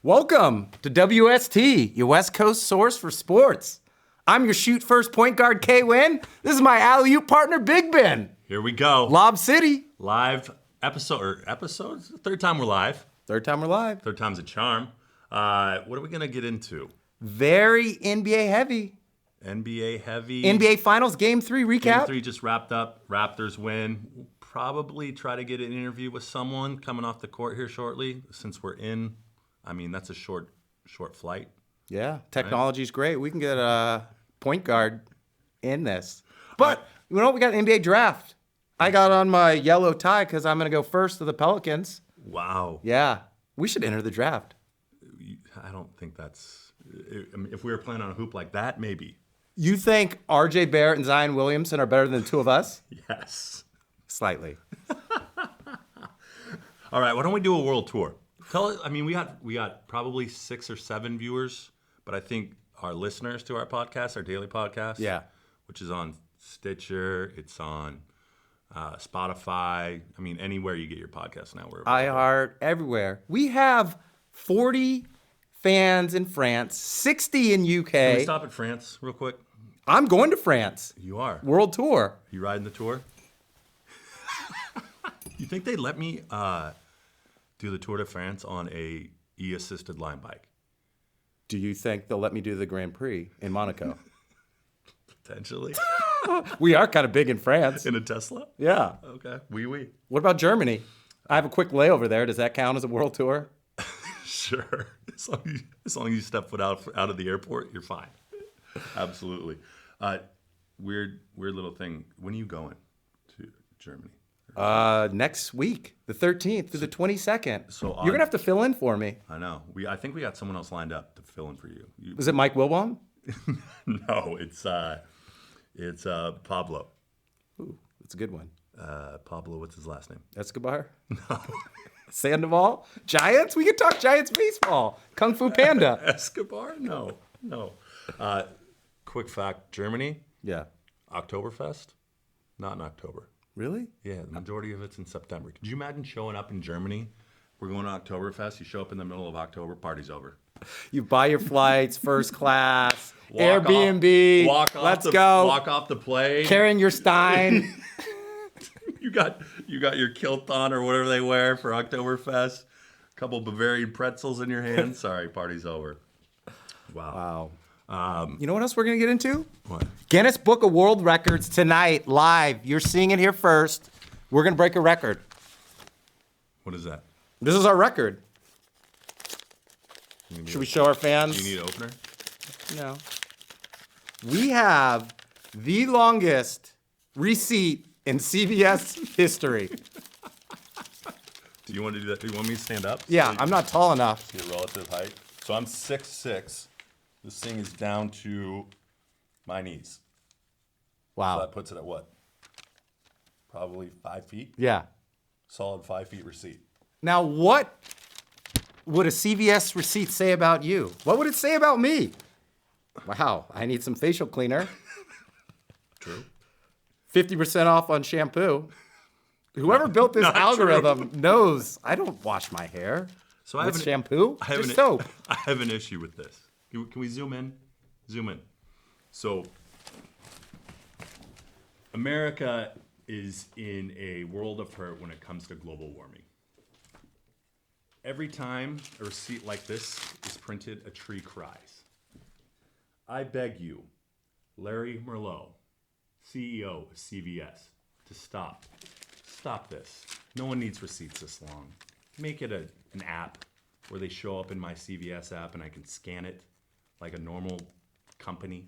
Welcome to WST, your West Coast source for sports. I'm your shoot first point guard, K-Win. This is my alley-oop partner, Big Ben. Here we go. Lob City. Live episodes? Third time we're live. Third time we're live. Third time's a charm. What are we going to get into? Very NBA heavy. NBA heavy. NBA Finals Game 3 recap. Game 3 just wrapped up. Raptors win. We'll probably try to get an interview with someone coming off the court here shortly since we're in. I mean, that's a short flight. Yeah, technology's great. We can get a point guard in this. But, you know, we got an NBA draft. I got on my yellow tie because I'm going to go first to the Pelicans. Wow. Yeah, we should enter the draft. I don't think that's... I mean, if we were playing on a hoop like that, maybe. You think R.J. Barrett and Zion Williamson are better than the two of us? Yes. Slightly. All right, why don't we do a world tour? We got probably 6 or 7 viewers, but I think our listeners to our podcast, our daily podcast, Yeah. which is on Stitcher, it's on Spotify. I mean, anywhere you get your podcast now. iHeart, everywhere. We have 40 fans in France, 60 in UK. Can we stop at France real quick? I'm going to France. You are. World tour. You riding the tour? You think they'd let me do the Tour de France on a e-assisted line bike? Do you think they'll let me do the Grand Prix in Monaco? Potentially. We are kind of big in France. In a Tesla? Yeah. Okay. Oui. What about Germany? I have a quick layover there. Does that count as a world tour? Sure. As long as you step foot out of the airport, you're fine. Absolutely. Weird little thing. When are you going to Germany? Next week, the 13th through the 22nd. So you're gonna have to fill in for me. I know. I think we got someone else lined up to fill in for you. Was it Mike Wilbon? No, it's Pablo. Ooh, that's a good one. Pablo, what's his last name? Escobar? No. Sandoval? Giants? We can talk Giants baseball. Kung Fu Panda. Escobar? No. Quick fact: Germany. Yeah. Oktoberfest, not in October. Really? Yeah, the majority of it's in September. Could you imagine showing up in Germany? We're going to Oktoberfest. You show up in the middle of October, party's over. You buy your flights, first class, Airbnb. Let's go. Walk off the plane. Carrying your Stein. You got your kilt on or whatever they wear for Oktoberfest. A couple Bavarian pretzels in your hand. Sorry, party's over. Wow. You know what else we're going to get into? What? Guinness Book of World Records tonight, live. You're seeing it here first. We're going to break a record. What is that? This is our record. Should we show our fans? Do you need an opener? No. We have the longest receipt in CBS history. Do you want to do that? Do you want me to stand up? Yeah, I'm not tall enough. Your relative height. So I'm 6'6". This thing is down to my knees. So Wow. that puts it at what? Probably 5 feet? Yeah. Solid 5 feet receipt. Now, what would a CVS receipt say about you? What would it say about me? Wow, I need some facial cleaner. True. 50% off on shampoo. Whoever built this algorithm knows I don't wash my hair with shampoo. Just soap. I have an issue with this. Can we zoom in? Zoom in. So, America is in a world of hurt when it comes to global warming. Every time a receipt like this is printed, a tree cries. I beg you, Larry Merlot, CEO of CVS, to stop. Stop this. No one needs receipts this long. Make it an app where they show up in my CVS app and I can scan it like a normal company.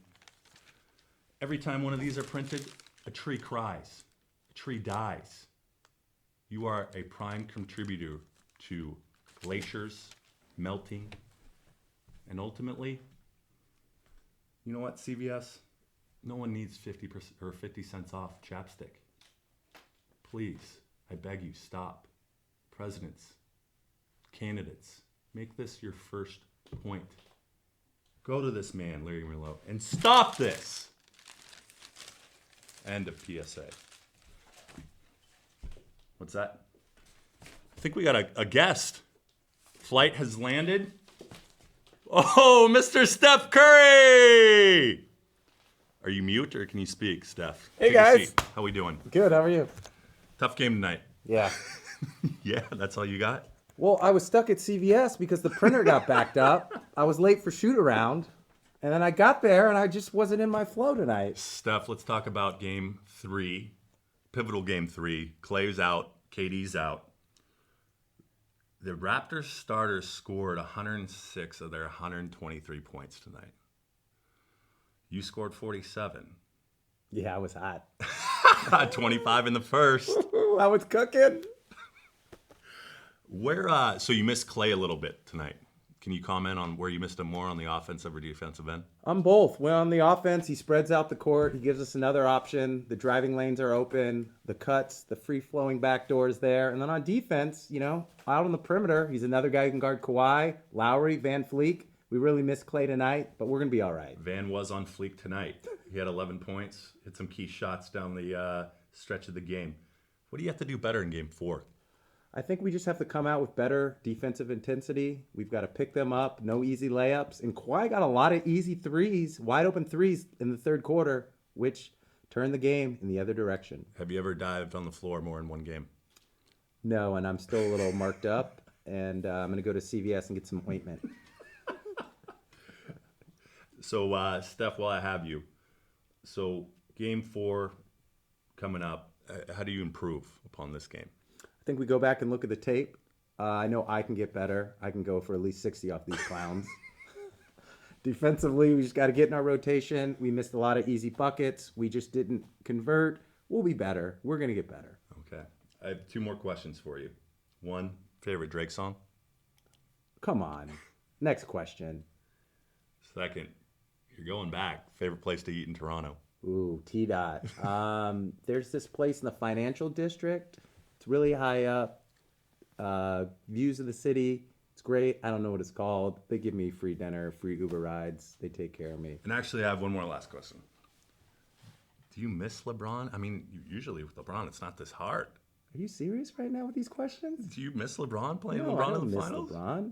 Every time one of these are printed, a tree cries. A tree dies. You are a prime contributor to glaciers melting. And ultimately, you know what, CVS? No one needs 50% or 50 cents off chapstick. Please, I beg you, stop. Presidents, candidates, make this your first point. Go to this man, Larry Merlot, and stop this. End of PSA. What's that? I think we got a guest. Flight has landed. Oh, Mr. Steph Curry! Are you mute or can you speak, Steph? Hey, Take a guys. seat. How we doing? Good, how are you? Tough game tonight. Yeah. Yeah, that's all you got? Well, I was stuck at CVS because the printer got backed up. I was late for shoot around. And then I got there and I just wasn't in my flow tonight. Steph, let's talk about game 3. Pivotal game 3. Clay's out. KD's out. The Raptors starters scored 106 of their 123 points tonight. You scored 47. Yeah, I was hot. 25 in the first. I was cooking. So you missed Clay a little bit tonight. Can you comment on where you missed him more on the offensive or defensive end? On both. Well, on the offense, he spreads out the court. He gives us another option. The driving lanes are open. The cuts, the free-flowing backdoors there. And then on defense, out on the perimeter, he's another guy who can guard Kawhi, Lowry, Van Fleek. We really missed Clay tonight, but we're going to be all right. Van was on fleek tonight. He had 11 points, hit some key shots down the stretch of the game. What do you have to do better in game 4? I think we just have to come out with better defensive intensity. We've got to pick them up, no easy layups. And Kawhi got a lot of easy threes, wide open threes in the third quarter, which turned the game in the other direction. Have you ever dived on the floor more in one game? No, and I'm still a little marked up, and I'm going to go to CVS and get some ointment. So, Steph, while I have you, so game 4 coming up, how do you improve upon this game? I think we go back and look at the tape. I know I can get better. I can go for at least 60 off these clowns. Defensively, we just got to get in our rotation. We missed a lot of easy buckets. We just didn't convert. We'll be better. We're going to get better. Okay. I have 2 more questions for you. 1, favorite Drake song? Come on. Next question. 2nd, you're going back. Favorite place to eat in Toronto? Ooh, T-Dot. There's this place in the financial district. It's really high up. Views of the city. It's great. I don't know what it's called. They give me free dinner, free Uber rides. They take care of me. And actually, I have one more last question. Do you miss LeBron? I mean, usually with LeBron, it's not this hard. Are you serious right now with these questions? Do you miss LeBron playing No, I LeBron don't in the miss finals? LeBron.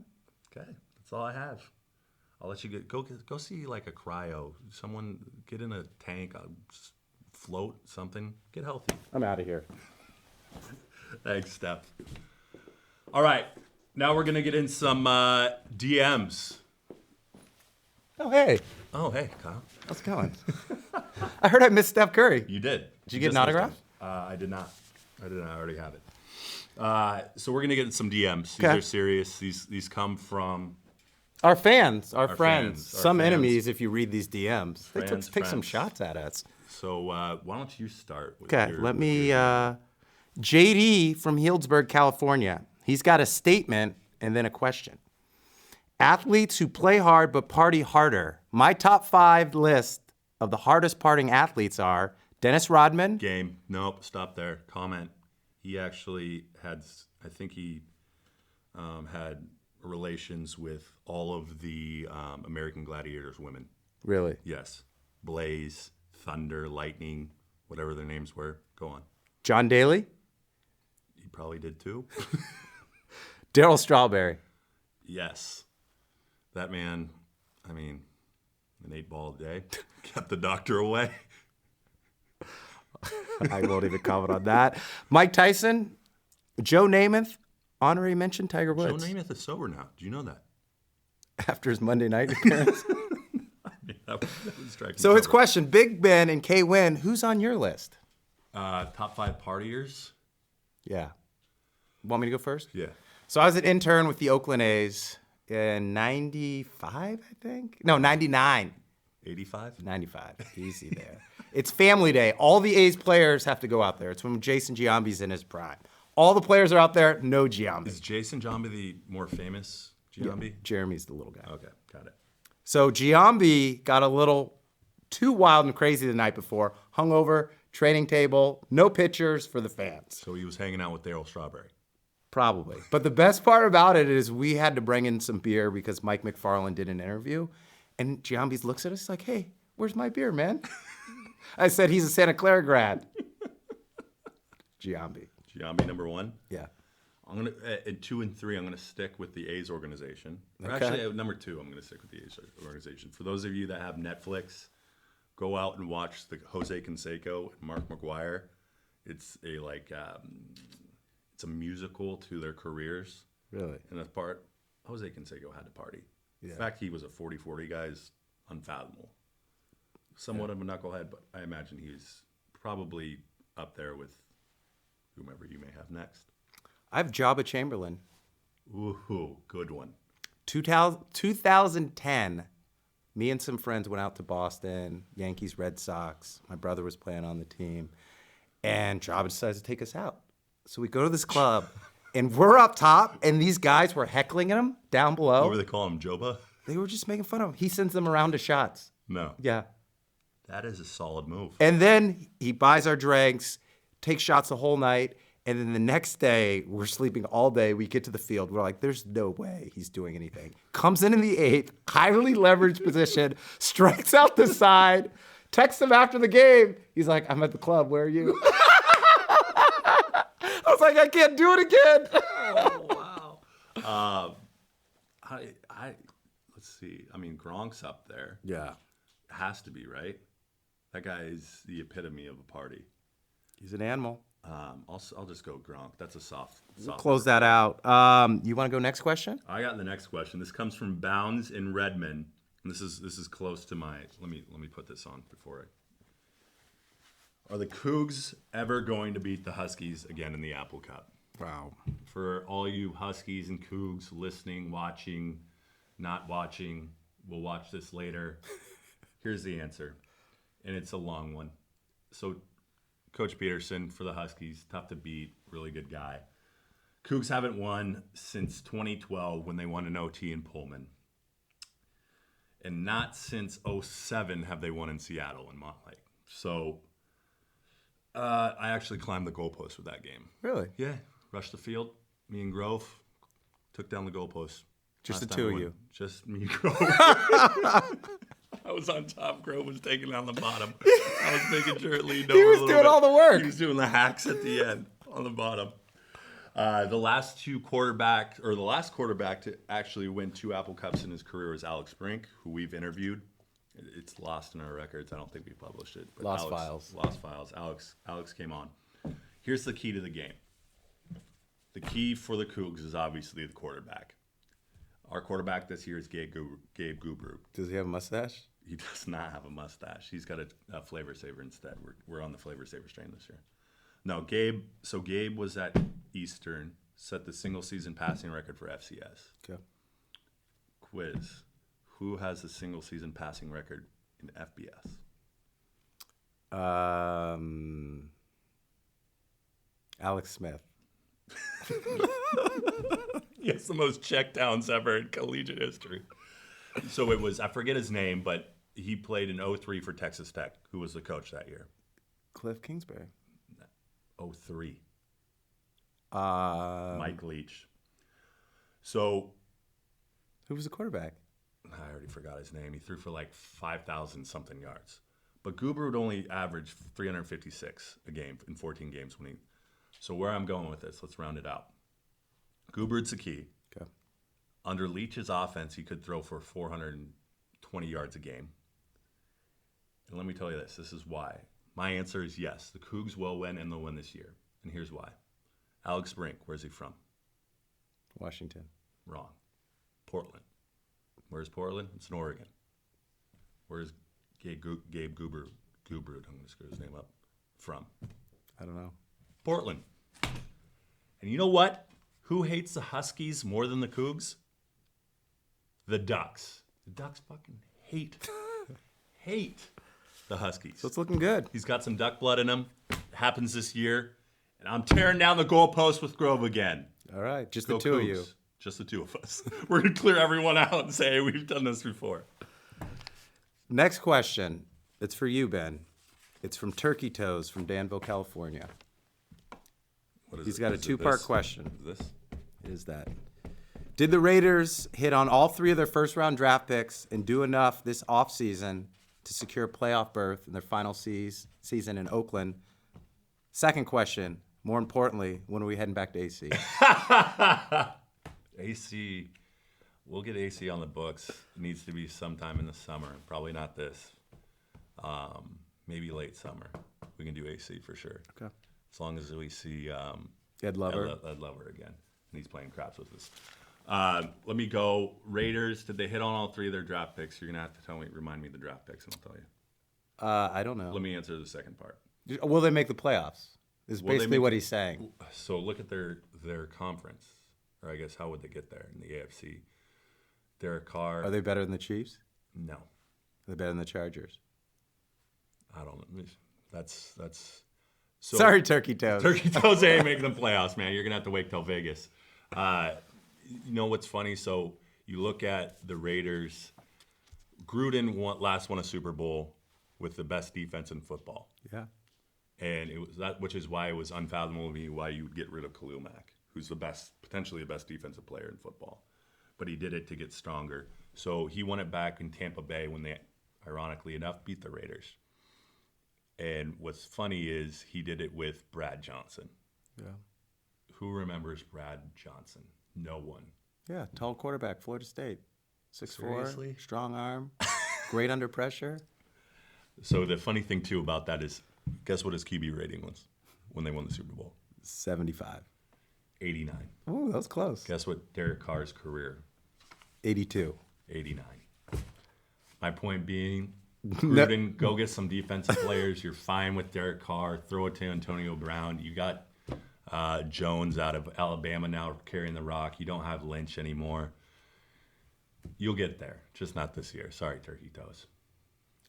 Okay, that's all I have. I'll let you go see like a cryo. Someone get in a tank, float something. Get healthy. I'm out of here. Thanks, Steph. All right, now we're gonna get in some DMs. Oh, hey. Oh, hey, Kyle. How's it going? I heard I missed Steph Curry. You did. Did you get an autograph? I did not. I already have it. So we're gonna get in some DMs. These Okay. are serious. These come from Our fans, our friends, fans, our some fans. enemies if you read these DMs. They Friends, take some friends. shots at us. So why don't you start? With Okay, your- let with me. your- JD from Healdsburg, California. He's got a statement and then a question. Athletes who play hard but party harder. My top 5 list of the hardest partying athletes are Dennis Rodman. Game. Nope. Stop there. Comment. He actually had. I think he had relations with all of the American Gladiators women. Really? Yes. Blaze, Thunder, Lightning, whatever their names were. Go on. John Daly. He probably did too. Daryl Strawberry. Yes. That man, I mean, an 8-ball a day, kept the doctor away. I won't even comment on that. Mike Tyson. Joe Namath. Honorary mention Tiger Joe Woods. Namath is sober now. Do you know that? After his Monday night appearance. That was striking So his sober. question, Big Ben and K Win, who's on your list? Top 5 partiers? Yeah. Want me to go first? Yeah. So I was an intern with the Oakland A's in 95, I think. No, 99. 85? 95. Easy there. It's family day. All the A's players have to go out there. It's when Jason Giambi's in his prime. All the players are out there, no Giambi. Is Jason Giambi the more famous Giambi? Jeremy's the little guy. Okay, got it. So Giambi got a little too wild and crazy the night before. Hungover, training table, no pictures for the fans. So he was hanging out with Daryl Strawberry. Probably. But the best part about it is we had to bring in some beer because Mike McFarland did an interview. And Giambi looks at us like, hey, where's my beer, man? I said, he's a Santa Clara grad. Giambi. Giambi number 1. Yeah. I'm gonna at 2 and 3. I'm gonna stick with the A's organization. Or Okay. actually, at number 2, I'm gonna stick with the A's organization. For those of you that have Netflix, go out and watch the Jose Canseco and Mark McGuire. It's it's a musical to their careers. Really? And that part, Jose Canseco had to party. Yeah. The fact he was a 40-40 guy is unfathomable. Somewhat of a knucklehead, but I imagine he's probably up there with whomever you may have next. I have Jabba Chamberlain. Ooh, good one. 2010, me and some friends went out to Boston, Yankees, Red Sox. My brother was playing on the team, and Jabba decides to take us out. So we go to this club, and we're up top, and these guys were heckling him down below. What were they call him, Joba? They were just making fun of him. He sends them around to shots. No. Yeah. That is a solid move. And then he buys our drinks, takes shots the whole night, and then the next day, we're sleeping all day. We get to the field. We're like, there's no way he's doing anything. Comes in the 8th, highly leveraged position, strikes out the side, texts him after the game. He's like, I'm at the club. Where are you? I was like, I can't do it again. Oh, wow. Let's see. I mean, Gronk's up there. Yeah. Has to be, right? That guy is the epitome of a party. He's an animal. I'll just go Gronk. That's a soft. We'll close that out. You want to go next question? I got the next question. This comes from Bounds in Redmond. And this is close to my. Let me put this on before I. Are the Cougs ever going to beat the Huskies again in the Apple Cup? Wow. For all you Huskies and Cougs listening, watching, not watching, we'll watch this later. Here's the answer, and it's a long one. So, Coach Peterson for the Huskies, tough to beat, really good guy. Cougs haven't won since 2012 when they won an OT in Pullman. And not since 2007 have they won in Seattle in Montlake. So, I actually climbed the goalpost with that game. Really? Yeah, rushed the field. Me and Grove took down the goalpost. Just Last the time two we of won. you? Just me and Grove. I was on top. Grove was taking down the bottom. I was making sure it leaned over. He was a little doing bit. all the work. He was doing the hacks at the end on the bottom. The last quarterback to actually win 2 Apple Cups in his career was Alex Brink, who we've interviewed. It's lost in our records. I don't think we published it. But Lost files. Lost files. Alex came on. Here's the key to the game. The key for the Cougs is obviously the quarterback. Our quarterback this year is Gabe Gubru. Does he have a mustache? He does not have a mustache. He's got a Flavor Saver instead. We're on the Flavor Saver strain this year. No, Gabe. So Gabe was at Eastern, set the single season passing record for FCS. Okay. Quiz. Who has the single season passing record in FBS? Alex Smith. He has the most checkdowns ever in collegiate history. So it was, I forget his name, but he played in 03 for Texas Tech. Who was the coach that year? Cliff Kingsbury. 03. Mike. Mike Leach. So Who was the quarterback? I already forgot his name. He threw for like 5,000 something yards. But Goober would only average 356 a game in 14 games when he. So where I'm going with this, let's round it out. Goober's the key. Okay. Under Leach's offense, he could throw for 420 yards a game. And let me tell you this is why. My answer is yes. The Cougs will win, and they'll win this year. And here's why. Alex Brink, where's he from? Washington. Wrong. Portland. Where's Portland? It's in Oregon. Where's Gabe Gubru, I'm going to screw his name up, from? I don't know. Portland. And you know what? Who hates the Huskies more than the Cougs? The Ducks. The Ducks fucking hate the Huskies. So it's looking good. He's got some duck blood in him. It happens this year. And I'm tearing down the goalpost with Grove again. All right. Just Go the two of Cougs. you. Just the two of us. We're going to clear everyone out and say, hey, we've done this before. Next question. It's for you, Ben. It's from Turkey Toes from Danville, California. What is He's it? got a Is it two-part this? question. Is this? It is that. Did the Raiders hit on all 3 of their first-round draft picks and do enough this offseason to secure a playoff berth in their final season in Oakland? Second question, More importantly, when are we heading back to AC? AC, we'll get AC on the books. It needs to be sometime in the summer. Probably not this. Maybe late summer. We can do AC for sure. Okay. As long as we see Ed Lover. Ed Lover again. And he's playing craps with us. Let me go. Raiders, did they hit on all 3 of their draft picks? You're going to have to remind me the draft picks, and I'll tell you. I don't know. Let me answer the second part. Will they make the playoffs? Is Will they basically make what the- he's saying. So look at their conference. Or I guess how would they get there in the AFC? Derek Carr. Are they better than the Chiefs? No. Are they better than the Chargers? I don't know. That's so Sorry, Turkey Toes. Turkey Toes ain't making the playoffs, man. You're gonna have to wait till Vegas. You know what's funny? So you look at the Raiders. Gruden won a Super Bowl with the best defense in football, Yeah. and it was that, which is why it was unfathomable to me why you would get rid of Khalil Mack, who's potentially the best defensive player in football. But he did it to get stronger. So he won it back in Tampa Bay when they, ironically enough, beat the Raiders. And what's funny is he did it with Brad Johnson. Yeah. Who remembers Brad Johnson? No one. Yeah. Tall quarterback, Florida State. 6'4", Seriously? strong arm, great under pressure. So the funny thing, too, about that is, guess what his QB rating was when they won the Super Bowl? 75. 89. Ooh, that was close. Guess what Derek Carr's career? 82. 89. My point being, Gruden, go get some defensive players. You're fine with Derek Carr. Throw it to Antonio Brown. You got Jones out of Alabama now carrying the rock. You don't have Lynch anymore. You'll get there, just not this year. Sorry, Turkey Toes.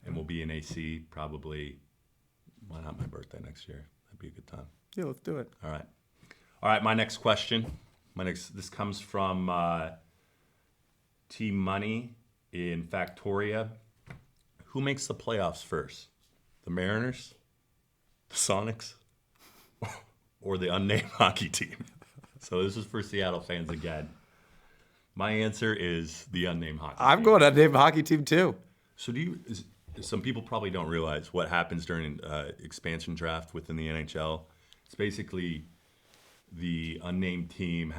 And we'll be in AC probably, why not my birthday next year? That'd be a good time. Yeah, let's do it. All right, my next question. This comes from T Money in Factoria. Who makes the playoffs first? The Mariners, the Sonics, or the unnamed hockey team? So this is for Seattle fans again. My answer is the unnamed hockey team. I'm going to name a hockey team too. So some people probably don't realize what happens during expansion draft within the NHL. It's basically the unnamed team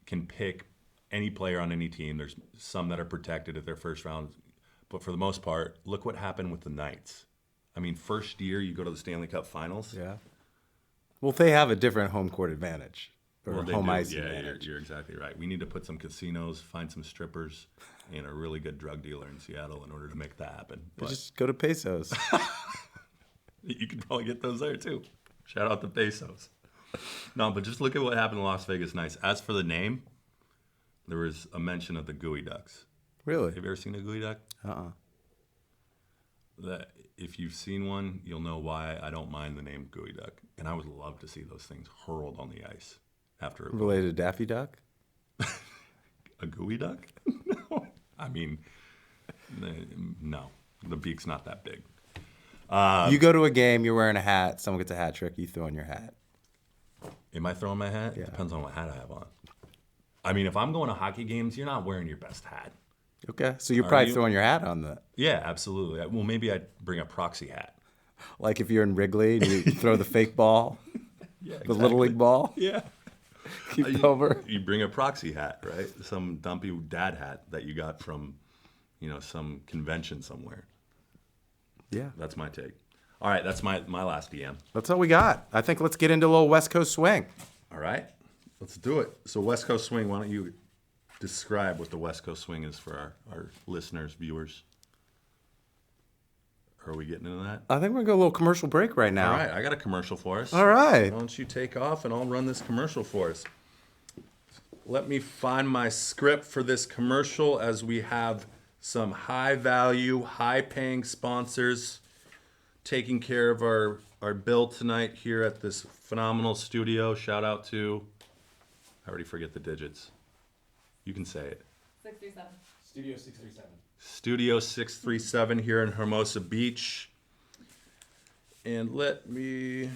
can pick any player on any team. There's some that are protected at their first round, but for the most part, look what happened with the Knights. I mean, first year you go to the Stanley Cup Finals. Yeah. Well, they have a different home court advantage or Well, they home do. ice Yeah, advantage. you're exactly right. We need to put some casinos, find some strippers, and a really good drug dealer in Seattle in order to make that happen. But Just go to Pesos. you could probably get those there too. Shout out to Pesos. No, but just look at what happened to Las Vegas Knights. As for the name, there was a mention of the Gooey Ducks. Really? Have you ever seen a Gooey Duck? That if you've seen one, you'll know why I don't mind the name Gooey Duck. And I would love to see those things hurled on the ice after a goal. Related to Daffy Duck? A Gooey Duck? No. I mean, no. The beak's not that big. You go to a game, you're wearing a hat, someone gets a hat trick, you throw in your hat. Am I throwing my hat? Yeah. Depends on what hat I have on. I mean, if I'm going to hockey games, you're not wearing your best hat. Okay, so you're Are probably you? throwing your hat on the, Yeah, absolutely. Well, maybe I'd bring a proxy hat. like if you're in Wrigley and you throw the fake ball, Yeah, the Little League ball, Yeah. keep it over. You bring a proxy hat, right? Some dumpy dad hat that you got from, some convention somewhere. Yeah, That's my take. All right, that's my last DM. that's all we got. I think let's get into a little West Coast swing. All right, let's do it. So West Coast Swing, why don't you describe what the West Coast Swing is for our listeners, viewers? Are we getting into that? I think we're going to go a little commercial break right now. All right, I got a commercial for us. All right. Why don't you take off and I'll run this commercial for us. Let me find my script for this commercial as we have some high-value, high-paying sponsors taking care of our bill tonight here at this phenomenal studio. Shout out to, I already forget the digits. You can say it. 637. Studio 637. Studio 637 here in Hermosa Beach. And let me...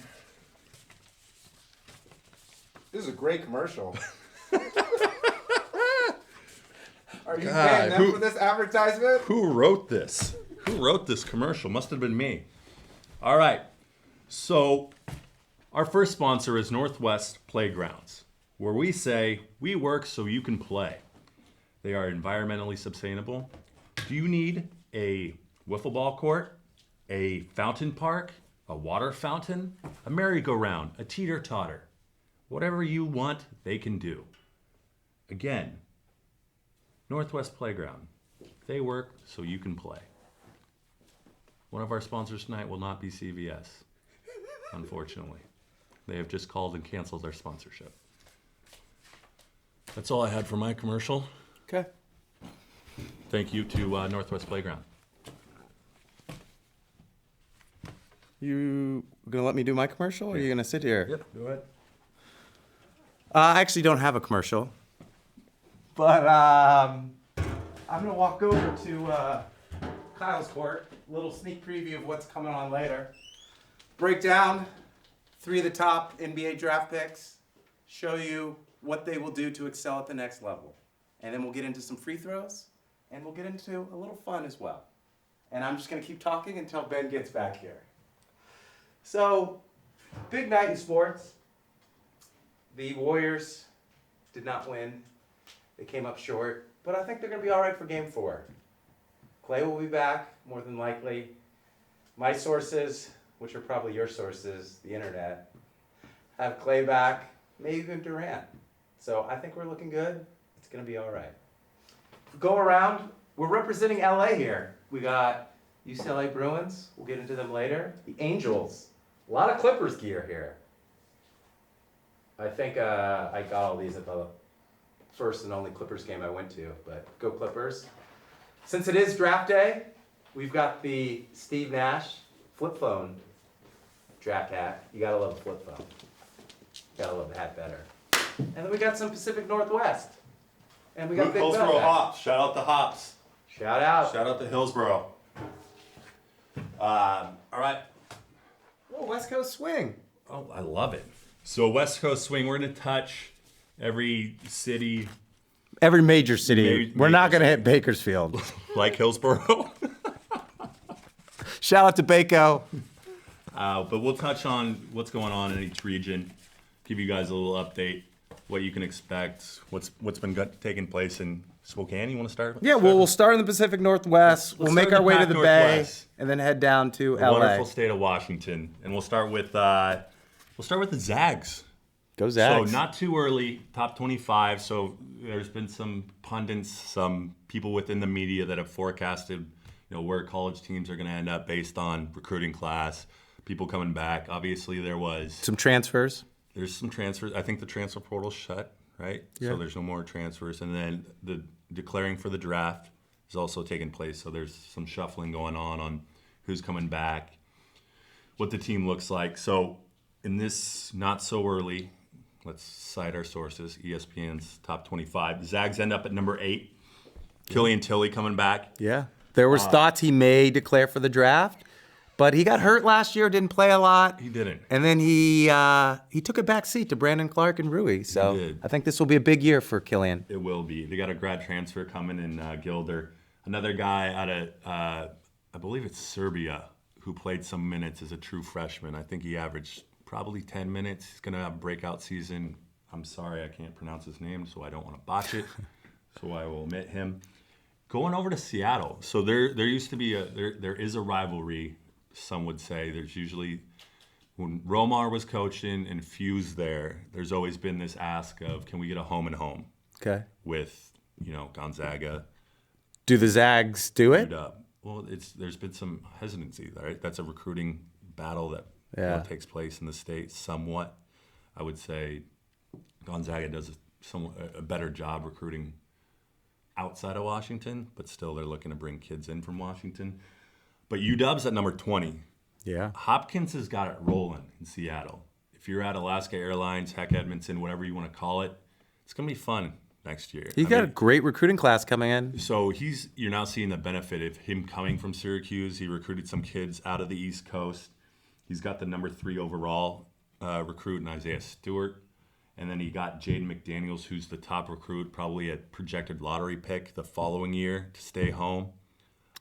This is a great commercial. Are you God, paying them for this advertisement? Who wrote this? Who wrote this commercial? Must have been me. All right. So Our first sponsor is Northwest Playgrounds, where we say, we work so you can play. They are environmentally sustainable. Do you need a wiffle ball court, a fountain park, a water fountain, a merry-go-round, a teeter-totter? Whatever you want, they can do. Again, Northwest Playground. They work so you can play. One of our sponsors tonight will not be CVS, unfortunately. They have just called and canceled their sponsorship. That's all I had for my commercial. Okay. Thank you to Northwest Playground. You gonna let me do my commercial, or are you gonna sit here? Yep, go ahead. I actually don't have a commercial, but I'm gonna walk over to Kyle's court. A little sneak preview of what's coming on later. Break down 3 of the top NBA draft picks. Show you what they will do to excel at the next level, and then we'll get into some free throws, and we'll get into a little fun as well. And I'm just gonna keep talking until Ben gets back here. So, big night in sports. The Warriors did not win. They came up short, but I think they're going to be all right for Game 4. Clay will be back, more than likely. My sources, which are probably your sources, the internet, have Clay back, maybe even Durant. So I think we're looking good. It's going to be all right. Go around. We're representing LA here. We got UCLA Bruins. We'll get into them later. The Angels. A lot of Clippers gear here. I think I got all these at the first and only Clippers game I went to, but go Clippers. Since it is draft day, we've got the Steve Nash flip phone draft hat. You gotta love the flip phone. Gotta love the hat better. And then we got some Pacific Northwest. And we got Big Hillsboro Bell. Hops. Shout out to Hops. Shout out. Shout out to Hillsboro. All right. Oh, West Coast swing. Oh, I love it. So West Coast swing, we're going to touch every city Every major city. We're not going to hit Bakersfield. like Hillsboro. Shout out to Baco. But we'll touch on what's going on in each region, give you guys a little update, what you can expect, what's been taking place in Spokane. You want to start? Yeah, well, we'll start in the Pacific Northwest. We'll make start our in way the to the Pac Bay, Northwest. and then head down to The LA. wonderful state of Washington, and we'll start with the Zags. Go Zags. So not too early, top 25. So there's been some pundits, some people within the media that have forecasted, where college teams are going to end up based on recruiting class, people coming back. Obviously, there's some transfers. some transfers. I think the transfer portal's shut, right? Yeah. So there's no more transfers, and then the declaring for the draft is also taking place. So there's some shuffling going on who's coming back, what the team looks like. So in this not so early, let's cite our sources, ESPN's top 25. The Zags end up at number 8. Killian Tilly coming back. Yeah. There was thoughts he may declare for the draft, but he got hurt last year, didn't play a lot. He didn't. And then he took a back seat to Brandon Clark and Rui. So He did. I think this will be a big year for Killian. It will be. They got a grad transfer coming in Gilder. Another guy out of, I believe it's Serbia, who played some minutes as a true freshman. I think he averaged probably 10 minutes. He's going to have a breakout season. I'm sorry, I can't pronounce his name, so I don't want to botch it. So I will omit him. Going over to Seattle. So there used to be there is a rivalry, some would say. There's usually, when Romar was coaching and Fuse there's always been this ask of, can we get a home and home Okay. with, Gonzaga, Do the Zags do it? UW. Well, there's been some hesitancy, right? That's a recruiting battle that Yeah. takes place in the state somewhat. I would say Gonzaga does a better job recruiting outside of Washington, but still they're looking to bring kids in from Washington. But UW's at number 20. Yeah. Hopkins has got it rolling in Seattle. If you're at Alaska Airlines, Heck Edmonton, whatever you want to call it, it's going to be fun next year. He's got a great recruiting class coming in. So you're now seeing the benefit of him coming from Syracuse. He recruited some kids out of the East Coast. He's got the number 3 overall recruit in Isaiah Stewart. And then he got Jaden McDaniels, who's the top recruit, probably a projected lottery pick the following year to stay home.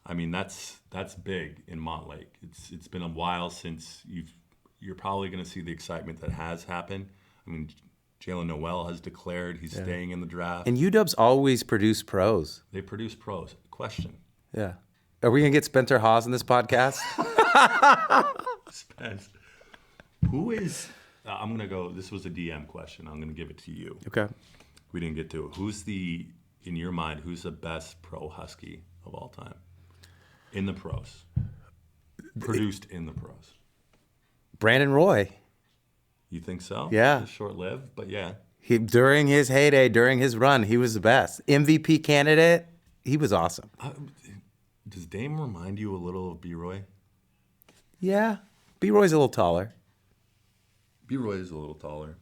I mean, that's big in Montlake. It's been a while since you've you're probably going to see the excitement that has happened. I mean, Jalen Noel has declared he's staying in the draft. And UW's always produce pros. They produce pros. Question. Yeah. Are we going to get Spencer Haas in this podcast? Spence. Who is, I'm going to go, this was a DM question. I'm going to give it to you. Okay. We didn't get to it. In your mind, who's the best pro Husky of all time? In the pros. Produced in the pros. Brandon Roy. You think so? Yeah. It's short-lived, but yeah. During his heyday, during his run, he was the best. MVP candidate, he was awesome. Does Dame remind you a little of B-Roy? Yeah. B-Roy's a little taller. B-Roy is a little taller.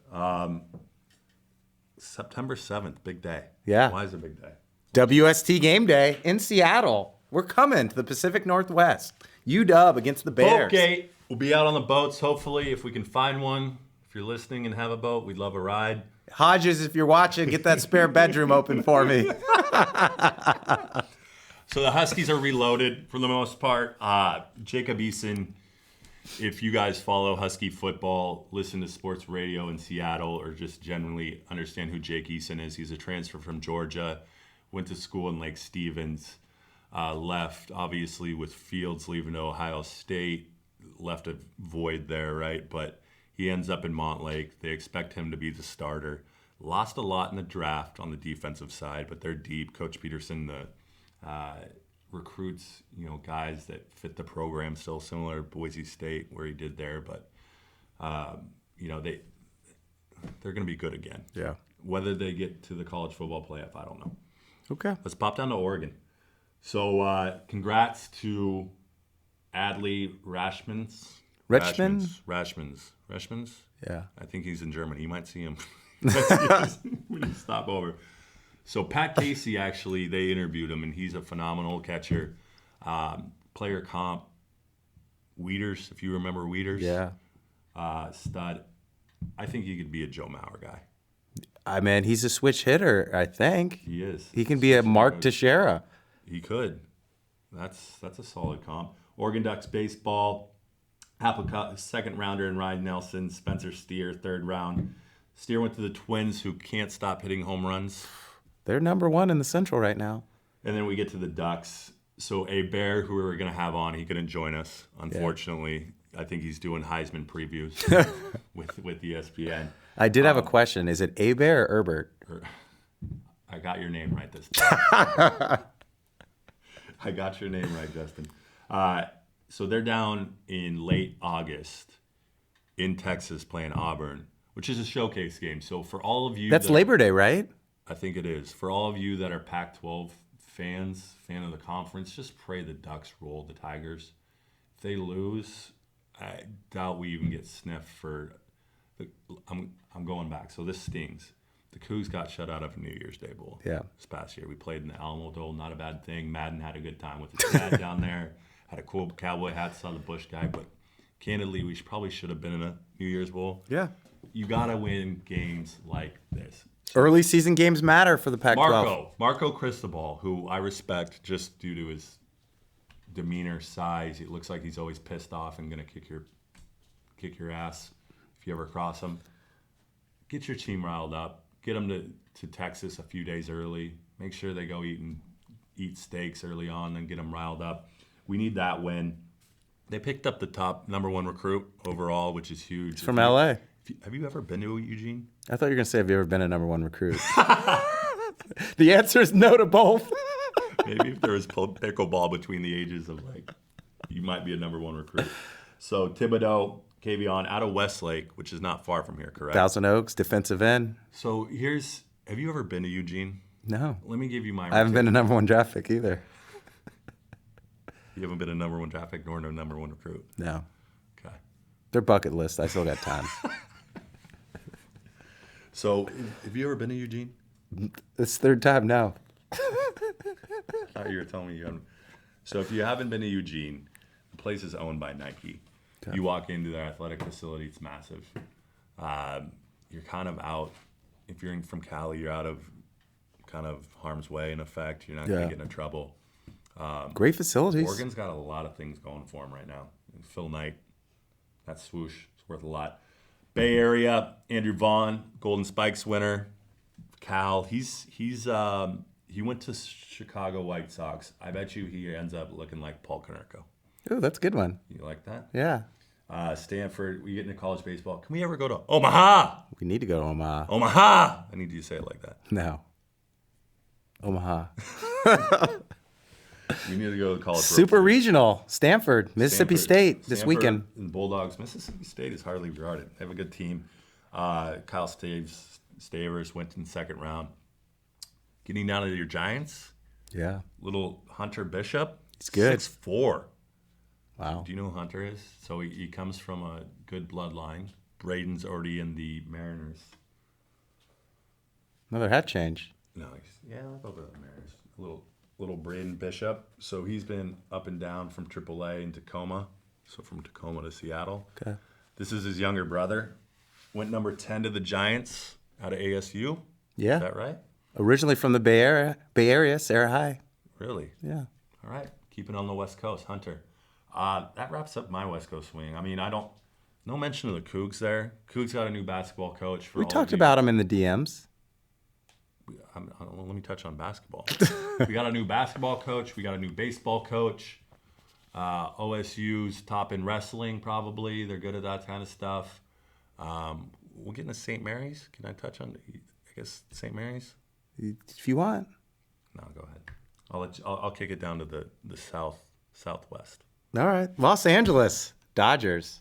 September 7th, big day. Yeah. Why is it a big day? WST game day in Seattle. We're coming to the Pacific Northwest. UW against the Bears. Boatgate. We'll be out on the boats, hopefully, if we can find one. If you're listening and have a boat, we'd love a ride. Hodges, if you're watching, get that spare bedroom open for me. So the Huskies are reloaded for the most part. Jacob Eason, if you guys follow Husky football, listen to sports radio in Seattle, or just generally understand who Jake Eason is, he's a transfer from Georgia, went to school in Lake Stevens, left, obviously, with Fields leaving to Ohio State, left a void there, right? But he ends up in Montlake. They expect him to be the starter. Lost a lot in the draft on the defensive side, but they're deep. Coach Peterson, recruits, guys that fit the program, still similar to Boise State where he did there, but they're going to be good again. Yeah. Whether they get to the college football playoff, I don't know. Okay. Let's pop down to Oregon. So congrats to Adley Rashmans. Rashmans. Yeah. I think he's in Germany. You might see him when you stop over. So Pat Casey, actually, they interviewed him, and he's a phenomenal catcher. Player comp, Wieters, if you remember Wieters. Yeah. Stud. I think he could be a Joe Mauer guy. I mean, he's a switch hitter, I think. He is. He can be a Mark Teixeira. He could. That's a solid comp. Oregon Ducks baseball. Applecott, second rounder, and Ryan Nelson. Spencer Steer, third round. Steer went to the Twins, who can't stop hitting home runs. They're number one in the Central right now. And then we get to the Ducks. So a Bear, who we were going to have on, he couldn't join us, unfortunately. Yeah. I think he's doing Heisman previews with ESPN. I did have a question. Is it Bear or Herbert? I got your name right this time. I got your name right, Justin. So they're down in late August in Texas playing Auburn, which is a showcase game. So for all of you... That's Labor Day, right? I think it is. For all of you that are Pac-12 fan of the conference, just pray the Ducks roll the Tigers. If they lose, I doubt we even get sniffed for... I'm going back, so this stings. The Cougs got shut out of a New Year's Day Bowl this past year. We played in the Alamo Dome, not a bad thing. Madden had a good time with his dad down there. Had a cool cowboy hat, saw the Bush guy, but candidly, we probably should have been in a New Year's Bowl. Yeah. You got to win games like this. So early season games matter for the Pac-12. Marco Cristobal, who I respect just due to his demeanor, size. It looks like he's always pissed off and going to kick your ass if you ever cross him. Get your team riled up. Get them to Texas a few days early. Make sure they go eat steaks early on and get them riled up. We need that win. They picked up the top number one recruit overall, which is huge. It's from LA. Have you ever been to Eugene? I thought you were going to say, have you ever been a number one recruit? The answer is no to both. Maybe if there was pickleball between the ages of you might be a number one recruit. So Thibodeau, Kavion, out of Westlake, which is not far from here, correct? Thousand Oaks, defensive end. So have you ever been to Eugene? No. Let me give you my... I haven't been a number one draft pick either. You haven't been a number one draft pick nor a number one recruit? No. Okay. They're bucket list. I still got time. So, have you ever been to Eugene? It's third time now. I thought you were telling me you haven't. So, if you haven't been to Eugene, the place is owned by Nike. Okay. You walk into their athletic facility, it's massive. You're kind of out. If you're from Cali, you're out of kind of harm's way, in effect. You're not going to get into trouble. Great facilities. Oregon's got a lot of things going for them right now. Phil Knight, that swoosh. It's It's worth a lot. Bay Area, Andrew Vaughn, Golden Spikes winner. Cal, he went to Chicago White Sox. I bet you he ends up looking like Paul Konerko. Ooh, that's a good one. You like that? Yeah. Stanford, we get into college baseball. Can we ever go to Omaha? We need to go to Omaha. Omaha! I need you to say it like that. No. Omaha. We need to go to the college. Super regional. Stanford, Mississippi State this Stanford weekend. And Bulldogs. Mississippi State is hardly regarded. They have a good team. Kyle Stavers went in the second round. Getting down to your Giants. Yeah. Little Hunter Bishop. He's good. 6'4". Wow. Do you know who Hunter is? So he comes from a good bloodline. Braden's already in the Mariners. Another hat change. No, I'll go with the Mariners. Little Braden Bishop. So he's been up and down from AAA in Tacoma. So from Tacoma to Seattle. Okay. This is his younger brother. Went number 10 to the Giants out of ASU. Yeah. Is that right? Originally from the Bay Area, Sarah High. Really? Yeah. All right. Keep it on the West Coast, Hunter. That wraps up my West Coast swing. I mean, no mention of the Cougs there. Cougs got a new basketball coach. We talked about him in the DMs. Let me touch on basketball. We got a new basketball coach. We got a new baseball coach. OSU's top in wrestling, probably. They're good at that kind of stuff. We'll get into St. Mary's. Can I touch on, I guess, St. Mary's? If you want. No, go ahead. I'll kick it down to the southwest. All right. Los Angeles Dodgers.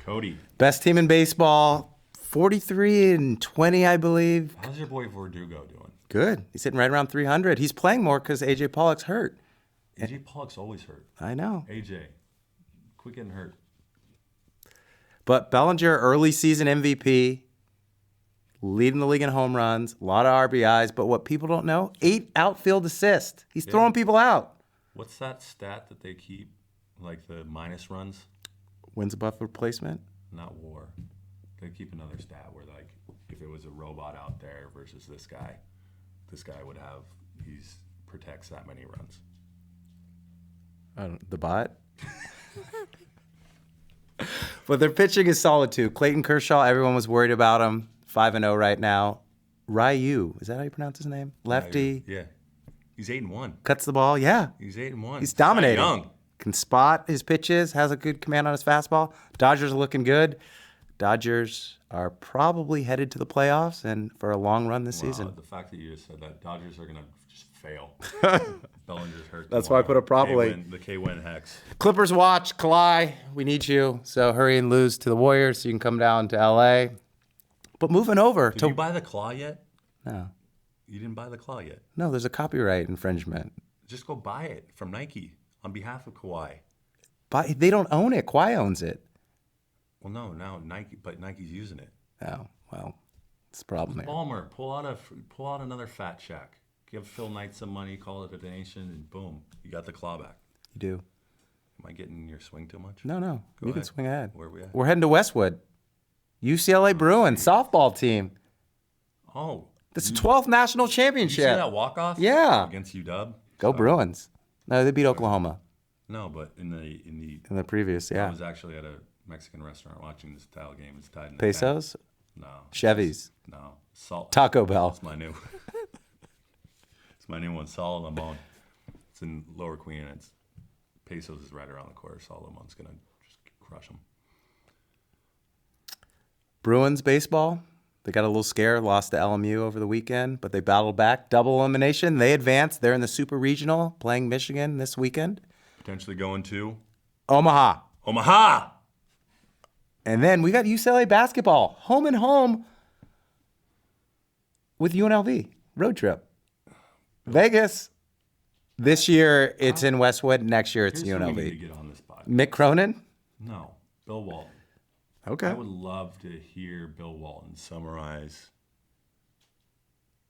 Cody. Best team in baseball. 43-20, I believe. How's your boy Verdugo doing? Good. He's hitting right around 300. He's playing more because AJ Pollock's hurt. AJ Pollock's always hurt. I know. AJ, quit getting hurt. But Bellinger, early season MVP, leading the league in home runs, a lot of RBIs. But what people don't know, 8 outfield assists. He's throwing people out. What's that stat that they keep, like the minus runs? Wins above replacement? Not WAR. They keep another stat where, like, if it was a robot out there versus this guy would have, protects that many runs. The bot? But their pitching is solid, too. Clayton Kershaw, everyone was worried about him. 5-0 right now. Ryu, is that how you pronounce his name? Lefty. Yeah. He's 8-1. Cuts the ball, yeah. He's 8-1. He's dominating. Young. Can spot his pitches, has a good command on his fastball. Dodgers are looking good. Dodgers are probably headed to the playoffs and for a long run this season. The fact that you just said that, Dodgers are going to just fail. Bellinger's hurt. That's why I put it probably. The K-Win hex. Clippers watch. Kawhi, we need you. So hurry and lose to the Warriors so you can come down to L.A. But moving over Did to... you buy the claw yet? No. You didn't buy the claw yet. No, there's a copyright infringement. Just go buy it from Nike on behalf of Kawhi. But they don't own it. Kawhi owns it. Well, no, now Nike's using it. Oh, well, it's a problem there. Ballmer, pull out another fat check. Give Phil Knight some money, call it a donation, and boom, you got the claw back. You do. Am I getting in your swing too much? No. You can swing ahead. Where are we at? We're heading to Westwood. UCLA Bruins softball team. Oh. This is 12th national Did championship. you see that walk-off? Yeah. Against UW? Go Bruins. No, they beat Oklahoma No, but in in the previous, I yeah. was actually at a Mexican restaurant watching this style game. It's tied in Pesos? No. Chevys. No. Salt. Taco Bell. It's my new. It's my new one. Sal Limon. It's in Lower Queen, and it's Pesos is right around the corner. Sal Limon's gonna just crush them. Bruins baseball. They got a little scare, lost to LMU over the weekend, but they battled back. Double elimination. They advanced. They're in the Super Regional playing Michigan this weekend. Potentially going to Omaha. Omaha. And then we got UCLA basketball. Home and home with UNLV. Road trip. Vegas. This year it's in Westwood. Next year it's Here's who we need to UNLV. get on this podcast. Mick Cronin? No, Bill Walton. Okay. I would love to hear Bill Walton summarize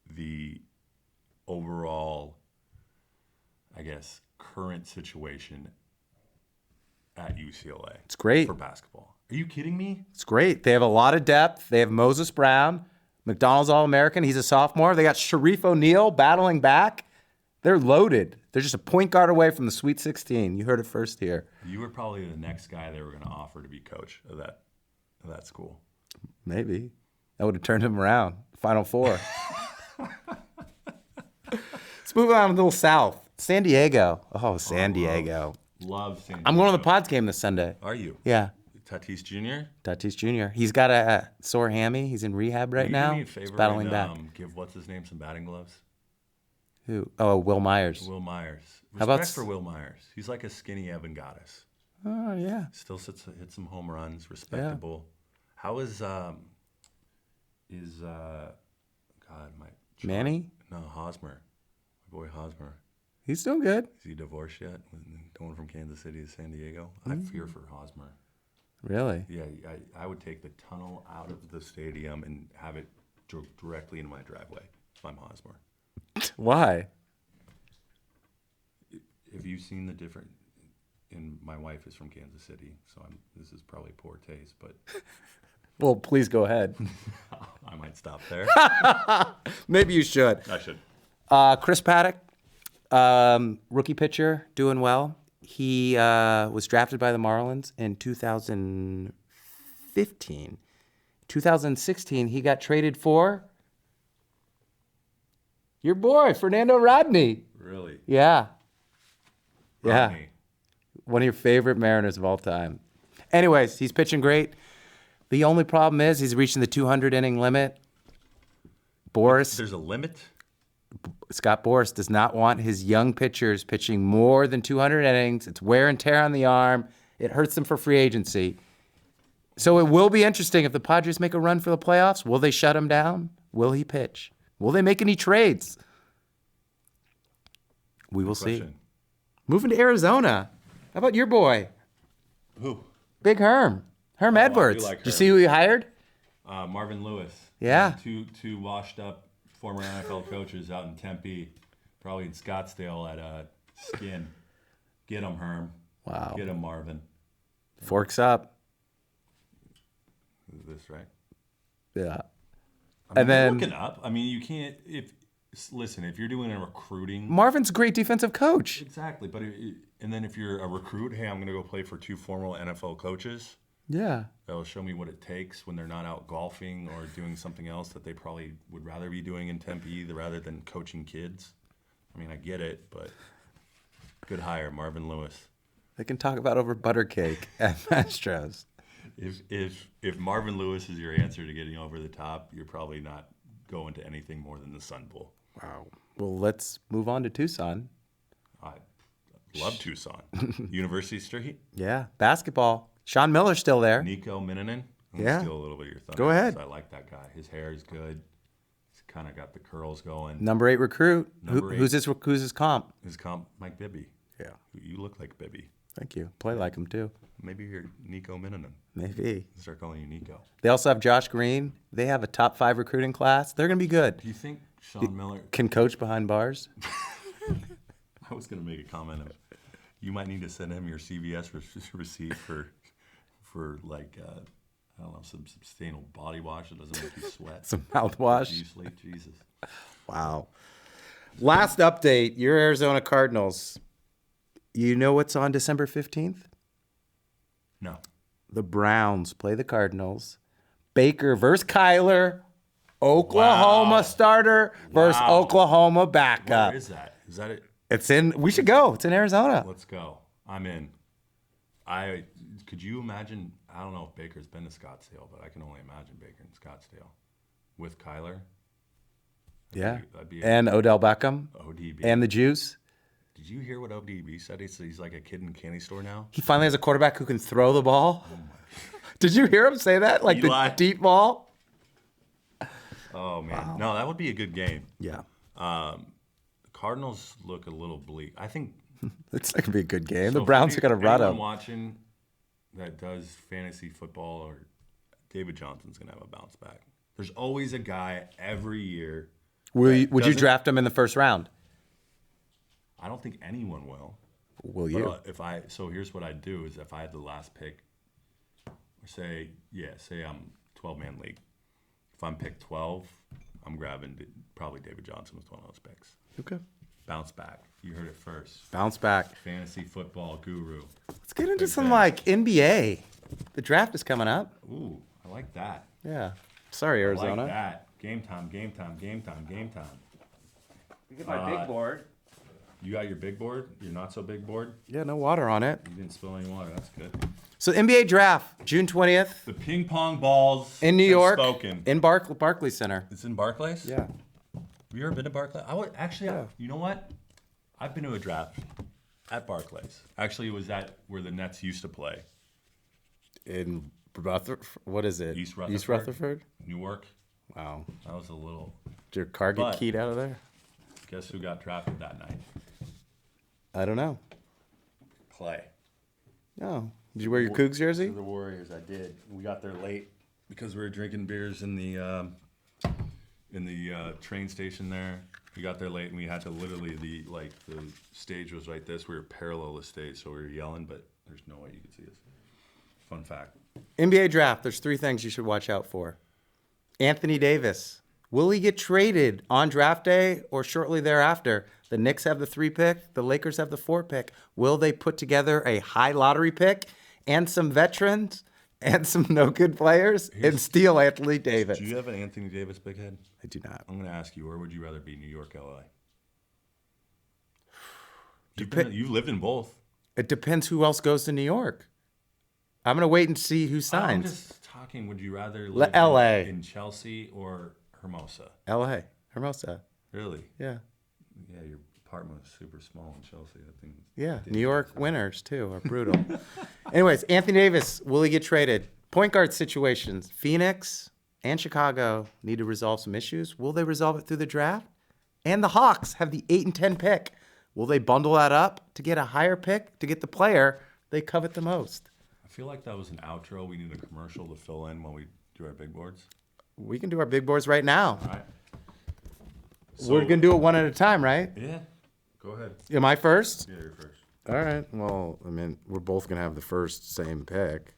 the overall, I guess, current situation at UCLA. It's great. For basketball. Are you kidding me? It's great. They have a lot of depth. They have Moses Brown, McDonald's All-American. He's a sophomore. They got Sharif O'Neal battling back. They're loaded. They're just a point guard away from the Sweet 16. You heard it first here. You were probably the next guy they were going to offer to be coach of that That's cool. Maybe. That would have turned him around. Final Four. Let's move on a little south. San Diego. Oh, San Diego. Love San Diego. I'm going to the Pods game this Sunday. Are you? Yeah. Tatis Jr.? Tatis Jr. He's got a sore hammy. He's in rehab right now. Do me a He's favor battling and, back. give what's his name some batting gloves? Who? Oh, Will Myers. Will Myers. How about Respect for Will Myers. He's like a skinny Evan Goddess. Oh, yeah. Still hits some home runs. Respectable. How is God my Manny? No, Hosmer. My boy Hosmer. He's doing good. Is he divorced yet? Going from Kansas City to San Diego? I fear for Hosmer. Really? Yeah, I would take the tunnel out of the stadium and have it directly into my driveway if I'm Hosmer. Why? Have you seen the different? And my wife is from Kansas City, so this is probably poor taste, but Well, please go ahead. I might stop there. Maybe you should. I should. Chris Paddock, rookie pitcher, doing well. He was drafted by the Marlins in 2015. 2016, he got traded for your boy, Fernando Rodney. Really? Yeah. Yeah. Rodney. One of your favorite Mariners of all time. Anyways, he's pitching great. The only problem is he's reaching the 200 inning limit. Boris, There's a limit? Scott Boras does not want his young pitchers pitching more than 200 innings. It's wear and tear on the arm. It hurts them for free agency. So it will be interesting if the Padres make a run for the playoffs. Will they shut him down? Will he pitch? Will they make any trades? We will see. Question. Moving to Arizona. How about your boy? Who? Big Herm. Herm Edwards. like Did you Herm. see who he hired? Marvin Lewis. Yeah. Two washed up former NFL coaches out in Tempe, probably in Scottsdale at Skin. Get him, Herm. Wow. Get him, Marvin. Forks up. Is this right? Yeah. And then- looking up. I mean, you can't. Listen, if you're doing a recruiting, Marvin's a great defensive coach. exactly. But and then if you're a recruit, hey, I'm going to go play for two former NFL coaches. Yeah. That'll show me what it takes when they're not out golfing or doing something else that they probably would rather be doing in Tempe rather than coaching kids. I mean, I get it, but good hire, Marvin Lewis. They can talk about over butter cake at Astros. If Marvin Lewis is your answer to getting over the top, you're probably not going to anything more than the Sun Bowl. Wow. Well, let's move on to Tucson. I love Tucson. University Street. Yeah. Basketball. Sean Miller's still there. Nico Minanen. I'm Yeah. gonna steal a little bit of your thunder. Go ahead. I like that guy. His hair is good. He's kind of got the curls going. Number 8 recruit. Number eight. Who's his comp? His comp, Mike Bibby. Yeah. You look like Bibby. Thank you. Play like him too. Maybe you're Nico Minanen. Maybe. Start calling you Nico. They also have Josh Green. They have a top 5 recruiting class. They're going to be good. Do you think Sean Miller? Can coach behind bars. I was going to make a comment of, you might need to send him your CVS receipt for like I don't know, some sustainable body wash that doesn't make you sweat. Some mouthwash. Usually, Jesus. Wow. Last update. Your Arizona Cardinals. You know what's on December 15th? No. The Browns play the Cardinals. Baker versus Kyler. Oklahoma Wow. starter versus Wow. Oklahoma backup. Where is that? Is that it? It's in. We should go. It's in Arizona. Let's go. I'm in. Could you imagine? I don't know if Baker's been to Scottsdale, but I can only imagine Baker in Scottsdale with Kyler. Yeah. That'd be And Odell Beckham. ODB. And the Juice. Did you hear what ODB said? He's like a kid in a candy store now. He finally has a quarterback who can throw the ball. Did you hear him say that? Like Eli. the deep ball? Oh man, no, that would be a good game. Yeah. The Cardinals look a little bleak. I think It's not going to be a good game. so The Browns for are going to run anyone them. watching that does fantasy football, or David Johnson's going to have a bounce back. There's always a guy every year. Would you doesn't- draft him in the first round? I don't think anyone will. Will But you? so here's what I'd do is if I had the last pick, or say I'm 12-man league. If I'm pick 12, I'm grabbing probably David Johnson with one of those picks. Okay. Bounce back. You heard it first. Bounce back. Fantasy football guru. Let's get into Big some fan. like NBA. The draft is coming up. Ooh, I like that. Yeah. Sorry, I Arizona. like that. Game time, game time, game time, game time. You get my big board. You got your big board? Your not so big board? Yeah, no water on it. You didn't spill any water. That's good. So NBA draft, June 20th. The ping pong balls In New have York. spoken. In Barclays Center. It's in Barclays? Yeah. Have you ever been to Barclays? I would actually. Yeah. You know what? I've been to a draft at Barclays. Actually, it was at where the Nets used to play. In Rutherford? What is it? East Rutherford. East Rutherford? Newark. Wow. That was a little. Did your car get But- keyed out of there? Guess who got drafted that night? I don't know. Clay. No. Did you wear your Cougs jersey? To the Warriors, I did. We got there late because we were drinking beers in the train station there. We got there late and we had to literally the stage was right this. We were parallel to the stage, so we were yelling, but there's no way you could see us. Fun fact. NBA draft, there's 3 things you should watch out for. Anthony Davis. Will he get traded on draft day or shortly thereafter? The Knicks have the 3 pick. The Lakers have the 4 pick. Will they put together a high lottery pick and some veterans and some no good players and steal Anthony Davis? Do you have an Anthony Davis big head? I do not. I'm going to ask you, where would you rather be, New York, LA? You've lived in both. It depends who else goes to New York. I'm going to wait and see who I'm signs. just talking, would you rather live LA. in Chelsea or Hermosa? LA. Hermosa. Really? Yeah. Yeah, your apartment was super small in Chelsea. I think. Yeah. New York winners, too, are brutal. Anyways, Anthony Davis, will he get traded? Point guard situations. Phoenix and Chicago need to resolve some issues. Will they resolve it through the draft? And the Hawks have the 8 and 10 pick. Will they bundle that up to get a higher pick, to get the player they covet the most? I feel like that was an outro. We need a commercial to fill in while we do our big boards. We can do our big boards right now. All right. We're going to do it one at a time, right? Yeah. Go ahead. Am I first? Yeah, you're first. All right. Well, I mean, we're both going to have the first same pick.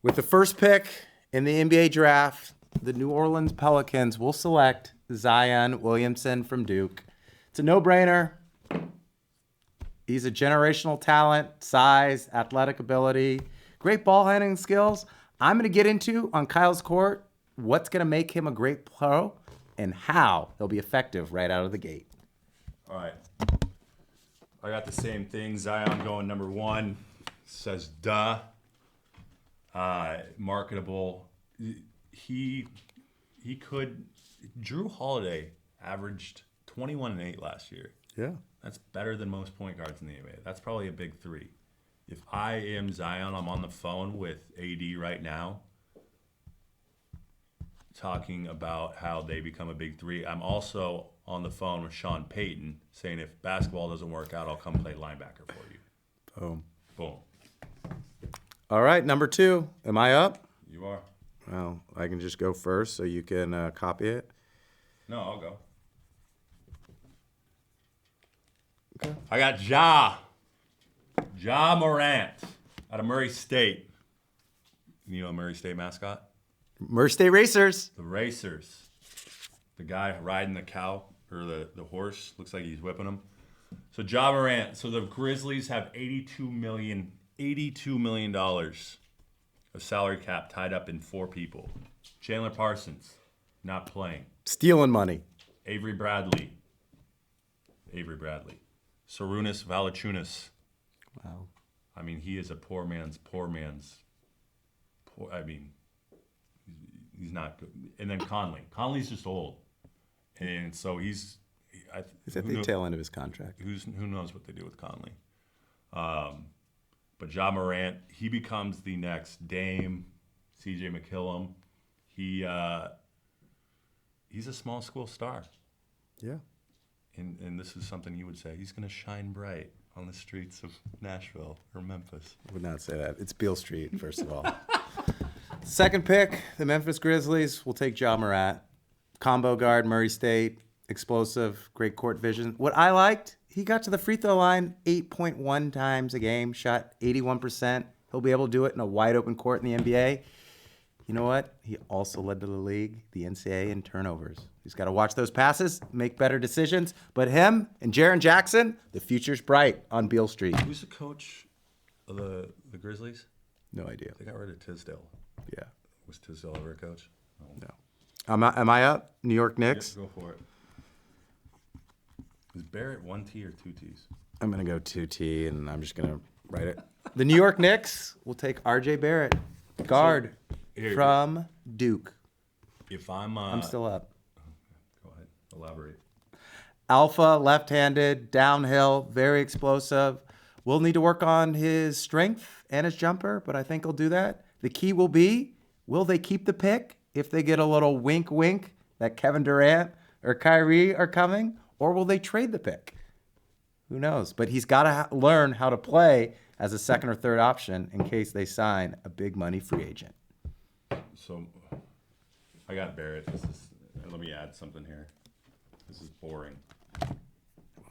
With the first pick in the NBA draft, the New Orleans Pelicans will select Zion Williamson from Duke. It's a no-brainer. He's a generational talent, size, athletic ability, great ball handling skills. I'm going to get into on Kyle's court what's going to make him a great pro and how he'll be effective right out of the gate. All right. I got the same thing. Zion going number 1. Says duh. Marketable. He could. Drew Holiday averaged 21 and 8 last year. Yeah. That's better than most point guards in the NBA. That's probably a big 3. If I am Zion, I'm on the phone with AD right now talking about how they become a big 3. I'm also on the phone with Sean Payton saying if basketball doesn't work out, I'll come play linebacker for you. Boom. Boom. All right, number 2. Am I up? You are. Well, I can just go first so you can copy it. No, I'll go. Okay. I got Ja Morant out of Murray State. You know a Murray State mascot? Murray State Racers. The Racers. The guy riding the cow or the horse. Looks like he's whipping him. So Ja Morant. So the Grizzlies have $82 million of salary cap tied up in 4 people. Chandler Parsons, not playing. Stealing money. Avery Bradley. Sarunas Valanciunas. Wow. I mean, he is a poor man's. I mean, he's not good. And then Conley. Conley's just old, and so he's at the tail end of his contract. Who knows what they do with Conley? But Ja Morant, he becomes the next Dame, C.J. McCollum. He's a small school star. Yeah. And this is something you would say. He's going to shine bright on the streets of Nashville or Memphis. I would not say that. It's Beale Street, first of all. Second pick, the Memphis Grizzlies will take Ja Morant. Combo guard, Murray State, explosive, great court vision. What I liked, he got to the free throw line 8.1 times a game, shot 81%. He'll be able to do it in a wide open court in the NBA. You know what? He also led to the league, the NCAA, in turnovers. He's got to watch those passes, make better decisions. But him and Jaren Jackson, the future's bright on Beale Street. Who's the coach of the Grizzlies? No idea. They got rid of Tisdale. Yeah. Was Tisdale ever a coach? No. Am I up? New York Knicks? Go for it. Is Barrett 1 T or 2 T's? I'm going to go 2T, and I'm just going to write it. The New York Knicks will take R.J. Barrett, guard from Duke. If I'm still up. Go ahead. Elaborate. Alpha, left-handed, downhill, very explosive. We'll need to work on his strength and his jumper, but I think he'll do that. The key will be, will they keep the pick if they get a little wink that Kevin Durant or Kyrie are coming, or will they trade the pick? Who knows? But he's got to learn how to play as a second or third option in case they sign a big money free agent. So I got Barrett. Let me add something here. This is boring.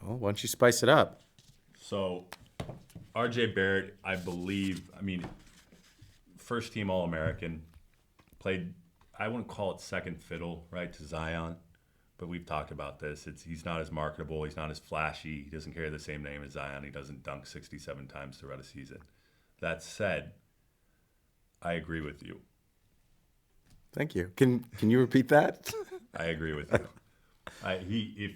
Well, why don't you spice it up? So RJ Barrett, I mean, first team All-American, played, I wouldn't call it second fiddle, right, to Zion, but we've talked about this. He's not as marketable. He's not as flashy. He doesn't carry the same name as Zion. He doesn't dunk 67 times throughout a season. That said, I agree with you. Thank you. Can you repeat that? I agree with you. If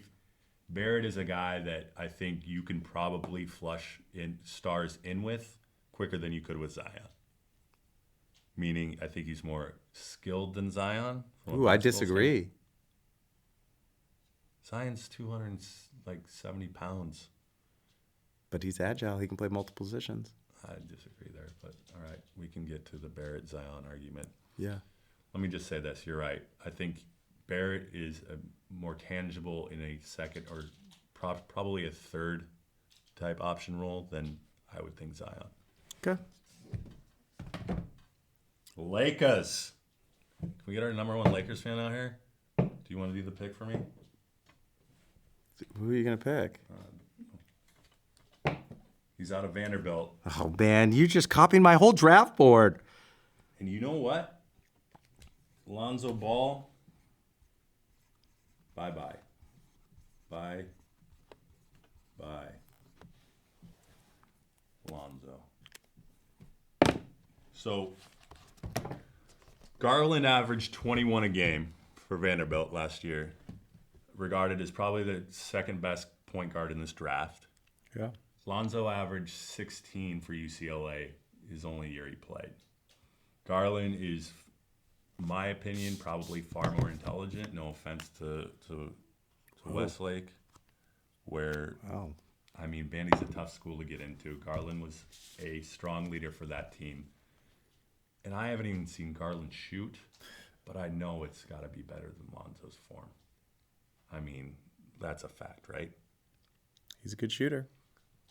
Barrett is a guy that I think you can probably flush in stars in with quicker than you could with Zion. Meaning, I think he's more skilled than Zion. Ooh, I disagree. Zion's 270 pounds. But he's agile. He can play multiple positions. I disagree there, but all right, we can get to the Barrett-Zion argument. Yeah. Let me just say this. You're right. I think Barrett is more tangible in a second or probably a third type option role than I would think Zion. Okay. Lakers. Can we get our number one Lakers fan out here? Do you want to do the pick for me? Who are you going to pick? He's out of Vanderbilt. Oh, man. You just copied my whole draft board. And you know what? Lonzo Ball. Bye-bye. Bye. Lonzo. So, Garland averaged 21 a game for Vanderbilt last year. Regarded as probably the second best point guard in this draft. Yeah. Lonzo averaged 16 for UCLA his only year he played. Garland is, in my opinion, probably far more intelligent. No offense to Westlake, where, I mean, Vandy's a tough school to get into. Garland was a strong leader for that team. And I haven't even seen Garland shoot, but I know it's got to be better than Lonzo's form. I mean, that's a fact, right? He's a good shooter.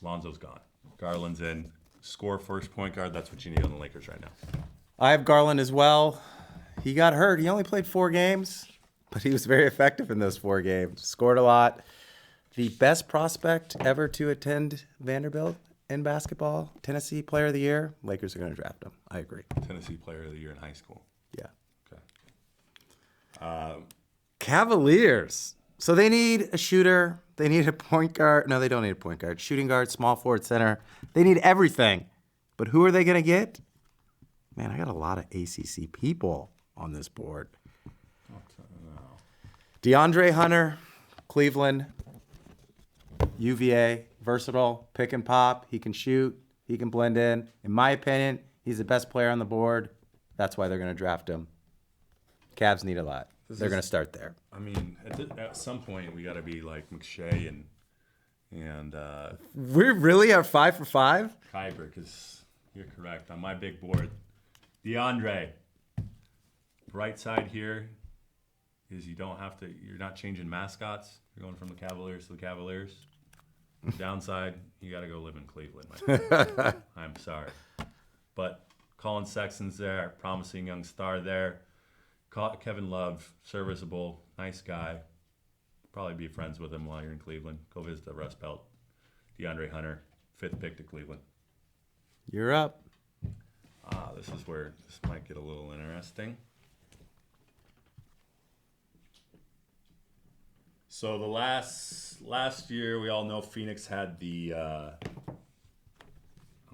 Lonzo's gone. Garland's in. Score first point guard. That's what you need on the Lakers right now. I have Garland as well. He got hurt. He only played 4 games, but he was very effective in those 4 games. Scored a lot. The best prospect ever to attend Vanderbilt in basketball, Tennessee Player of the Year. Lakers are going to draft him. I agree. Tennessee Player of the Year in high school. Yeah. Okay. Cavaliers. So they need a shooter. They need a point guard. No, they don't need a point guard. Shooting guard, small forward, center. They need everything. But who are they going to get? Man, I got a lot of ACC people on this board. DeAndre Hunter, Cleveland, UVA, versatile, pick and pop. He can shoot. He can blend in. In my opinion, he's the best player on the board. That's why they're going to draft him. Cavs need a lot. They're going to start there. I mean, at some point, we got to be like McShay and We really are 5 for 5? Kyber, because you're correct. On my big board, DeAndre. Right side here is you're not changing mascots. You're going from the Cavaliers to the Cavaliers. Downside, you got to go live in Cleveland, my friend. I'm sorry. But Colin Sexton's there, promising young star there. Kevin Love, serviceable, nice guy. Probably be friends with him while you're in Cleveland. Go visit the Rust Belt. DeAndre Hunter, 5th pick to Cleveland. You're up. This is where this might get a little interesting. So the last year, we all know Phoenix had the. I'm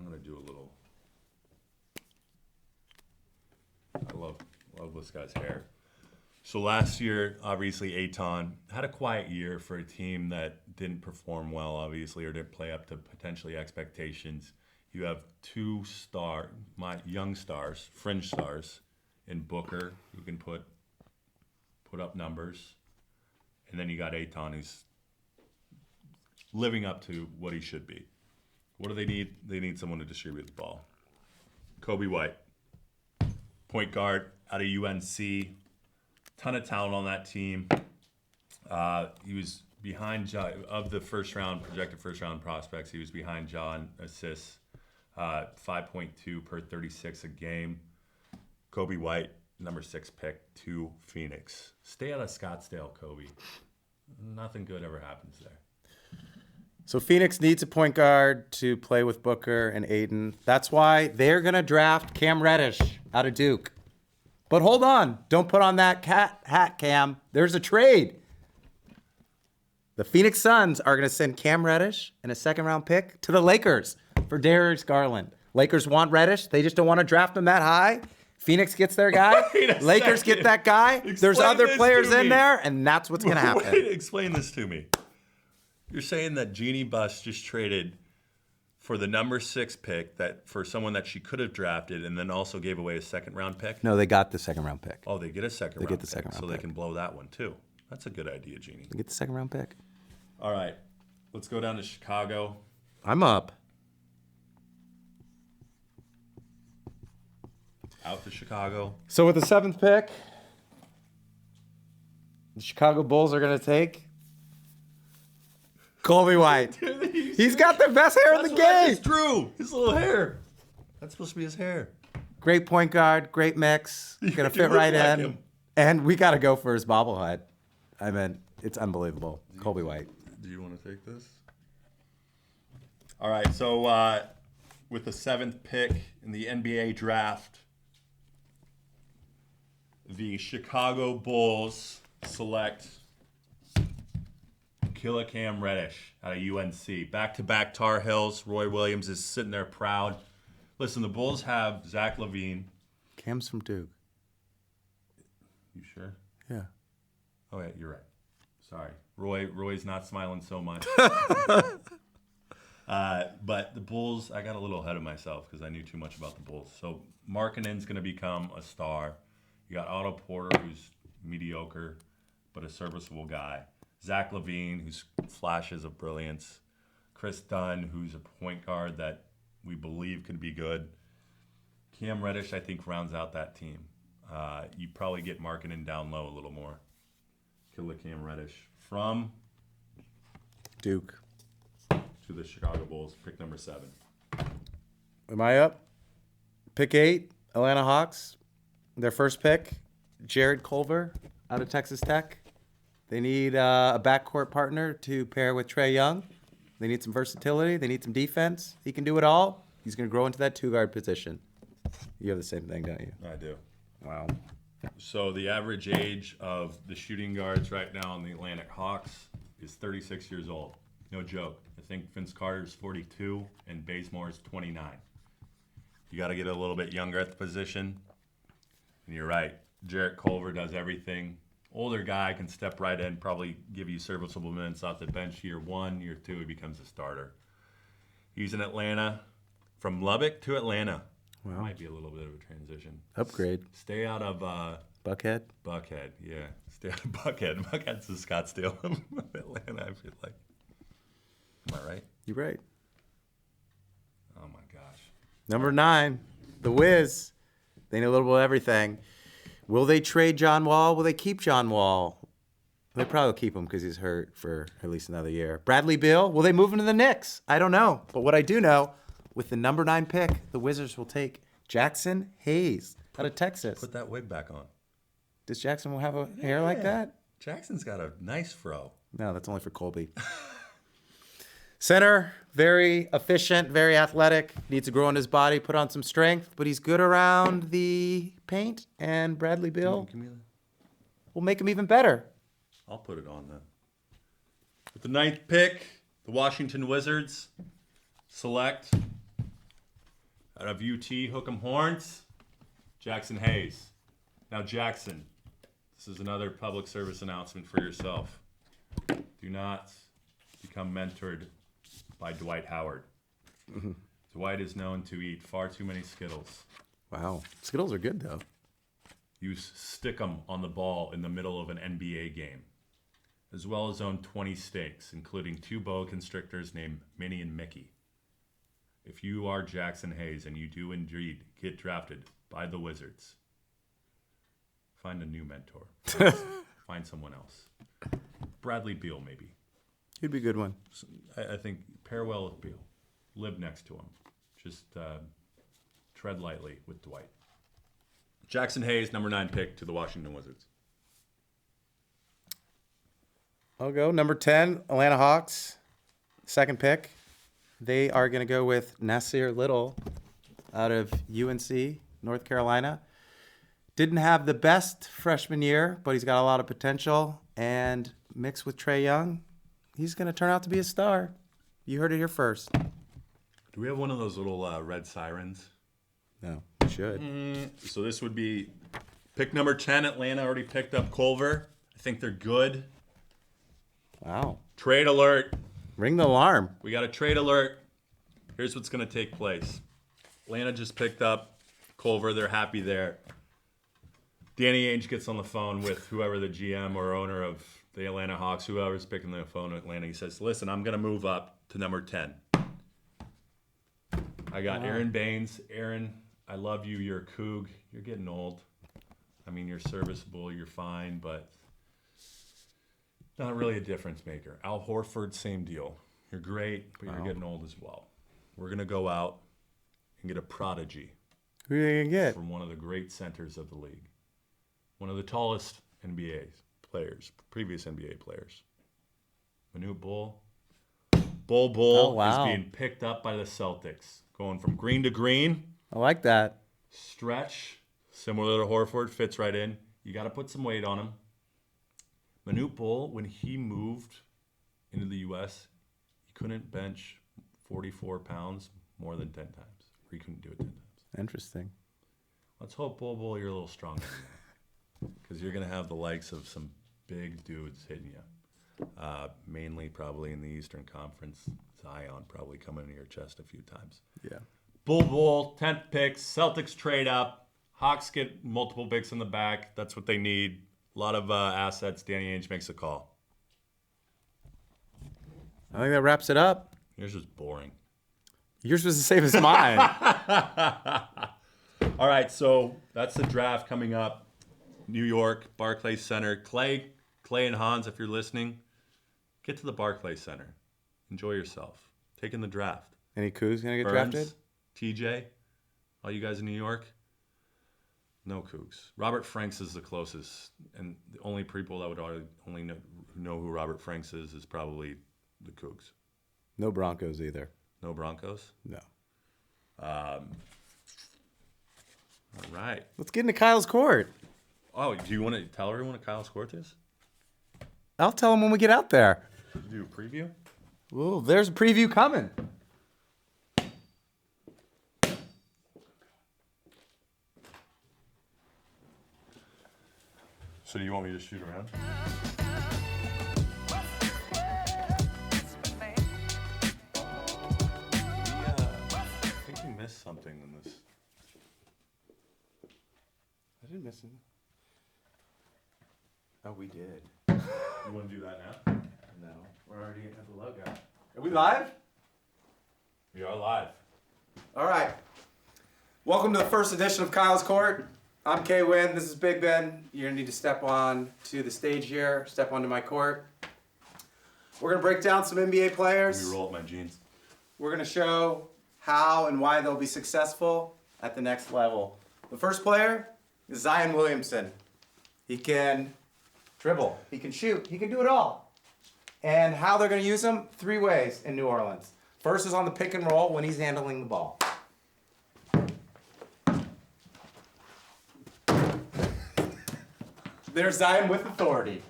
gonna do a little. love this guy's hair. So last year, obviously, Aton had a quiet year for a team that didn't perform well, obviously, or didn't play up to potentially expectations. You have young stars, fringe stars, in Booker, who can put up numbers. And then you got Aton, who's living up to what he should be. What do they need? They need someone to distribute the ball. Kobe White, point guard out of UNC. Ton of talent on that team. He was behind of the projected first round prospects. He was behind John assists, 5.2 per 36 a game. Kobe White, number 6 pick to Phoenix. Stay out of Scottsdale, Kobe. Nothing good ever happens there. So Phoenix needs a point guard to play with Booker and Aiden. That's why they're going to draft Cam Reddish out of Duke. But hold on. Don't put on that cat hat, Cam. There's a trade. The Phoenix Suns are going to send Cam Reddish and a second-round pick to the Lakers for Darius Garland. Lakers want Reddish. They just don't want to draft him that high. Phoenix gets their guy. Lakers get that guy. There's other players in there, and that's what's going to happen. Wait, explain this to me. You're saying that Jeannie Buss just traded for the number 6 pick for someone that she could have drafted, and then also gave away a second-round pick? No, they got the second-round pick. Oh, they get a second-round pick. They get the second-round so pick. they can blow that one, too. That's a good idea, Jeannie. They get the second-round pick. All right. Let's go down to Chicago. I'm up. Out to Chicago. So with the 7th pick, the Chicago Bulls are going to take Colby White. He's got the best hair in the game. It's true. His little hair. That's supposed to be his hair. Great point guard, great mix. Going to fit right in. Him. And we got to go for his bobblehead. I mean, it's unbelievable. Colby White. Do you want to take this? All right. So with the 7th pick in the NBA draft, the Chicago Bulls select Killer Cam Reddish out of UNC. Back-to-back Tar Heels. Roy Williams is sitting there proud. Listen, the Bulls have Zach LaVine. Cam's from Duke. You sure? Yeah. Oh, yeah, you're right. Sorry. Roy's not smiling so much. But the Bulls, I got a little ahead of myself because I knew too much about the Bulls. So Markkanen's going to become a star. You got Otto Porter, who's mediocre, but a serviceable guy. Zach LaVine, who's flashes of brilliance. Chris Dunn, who's a point guard that we believe could be good. Cam Reddish, I think, rounds out that team. You probably get Markkanen down low a little more. Killer Cam Reddish from Duke. To the Chicago Bulls, pick number 7. Am I up? Pick 8, Atlanta Hawks. Their first pick, Jared Culver out of Texas Tech. They need a backcourt partner to pair with Trae Young. They need some versatility. They need some defense. He can do it all. He's going to grow into that 2-guard position. You have the same thing, don't you? I do. Wow. So the average age of the shooting guards right now in the Atlantic Hawks is 36 years old. No joke. I think Vince Carter's 42 and Bazemore is 29. You got to get a little bit younger at the position. And you're right. Jarrett Culver does everything. Older guy can step right in, probably give you serviceable minutes off the bench. Year 1, year 2, he becomes a starter. He's in Atlanta. From Lubbock to Atlanta. Wow. Might be a little bit of a transition. Upgrade. Stay out of Buckhead? Buckhead, yeah. Stay out of Buckhead. Buckhead's the Scottsdale of Atlanta, I feel like. Am I right? You're right. Oh, my gosh. Number 9, the Wiz. They know a little bit of everything. Will they trade John Wall? Will they keep John Wall? They probably will keep him because he's hurt for at least another year. Bradley Beal, will they move him to the Knicks? I don't know. But what I do know, with the number 9 pick, the Wizards will take Jackson Hayes out of Texas. Put that wig back on. Does Jackson have a hair like that? Jackson's got a nice fro. No, that's only for Colby. Center, very efficient, very athletic. Needs to grow on his body, put on some strength, but he's good around the paint. And Bradley Beal will make him even better. I'll put it on then. With the 9th pick, the Washington Wizards select out of UT Hook'em Horns, Jackson Hayes. Now, Jackson, this is another public service announcement for yourself. Do not become mentored by Dwight Howard. Dwight is known to eat far too many Skittles. Wow. Skittles are good, though. You stick them on the ball in the middle of an NBA game, as well as own 20 steaks, including 2 boa constrictors named Minnie and Mickey. If you are Jackson Hayes and you do indeed get drafted by the Wizards, find a new mentor. Find someone else. Bradley Beal, maybe. He'd be a good one. I think pair well with Beal. Live next to him. Just tread lightly with Dwight. Jackson Hayes, number 9 pick to the Washington Wizards. I'll go. Number 10, Atlanta Hawks. Second pick. They are going to go with Nasir Little out of UNC, North Carolina. Didn't have the best freshman year, but he's got a lot of potential. And mixed with Trae Young, he's going to turn out to be a star. You heard it here first. Do we have one of those little red sirens? No, we should. So this would be pick number 10. Atlanta already picked up Culver. I think they're good. Wow. Trade alert. Ring the alarm. We got a trade alert. Here's what's going to take place. Atlanta just picked up Culver. They're happy there. Danny Ainge gets on the phone with whoever the GM or owner of the Atlanta Hawks, whoever's picking the phone in Atlanta. He says, listen, I'm going to move up to number 10. I got Aaron Baines. Aaron, I love you. You're a Coug. You're getting old. I mean, you're serviceable. You're fine, but not really a difference maker. Al Horford, same deal. You're great, but you're getting old as well. We're going to go out and get a prodigy. Who are you going to get? From one of the great centers of the league. One of the tallest NBA players, previous NBA players. Manute Bol. Bol is being picked up by the Celtics. Going from green to green. I like that. Stretch, similar to Horford, fits right in. You got to put some weight on him. Manute Bol, when he moved into the U.S., he couldn't bench 44 pounds more than 10 times. Or he couldn't do it 10 times. Interesting. Let's hope, Bol, you're a little stronger than that. Because you're going to have the likes of some big dudes hitting you. Mainly probably in the Eastern Conference. Zion probably coming into your chest a few times. Yeah. Bol, 10th picks. Celtics trade up. Hawks get multiple picks in the back. That's what they need. A lot of assets. Danny Ainge makes a call. I think that wraps it up. Yours was boring. Yours was the same as mine. All right, so that's the draft coming up. New York, Barclays Center. Clay and Hans, if you're listening, get to the Barclays Center. Enjoy yourself. Take in the draft. Any Cougs going to get Burns, drafted? TJ, all you guys in New York? No Cougs. Robert Franks is the closest, and the only people that would only know who Robert Franks is probably the Cougs. No Broncos either. No Broncos? No. All right. Let's get into Kyle's court. Oh, do you want to tell everyone what Kyle's court is? I'll tell him when we get out there. Do a preview? Ooh, there's a preview coming. So do you want me to shoot around? I think we missed something in this. I didn't miss it. Oh, we did. You want to do that now? No, we're already at the logo. Are we live? We are live. All right. Welcome to the first edition of Kyle's Court. I'm Kay Wynn. This is Big Ben. You're going to need to step on to the stage here, step onto my court. We're going to break down some NBA players. Let me roll up my jeans. We're going to show how and why they'll be successful at the next level. The first player is Zion Williamson. He can dribble. He can shoot. He can do it all. And how they're going to use him? 3 ways in New Orleans. First is on the pick and roll when he's handling the ball. There's Zion with authority.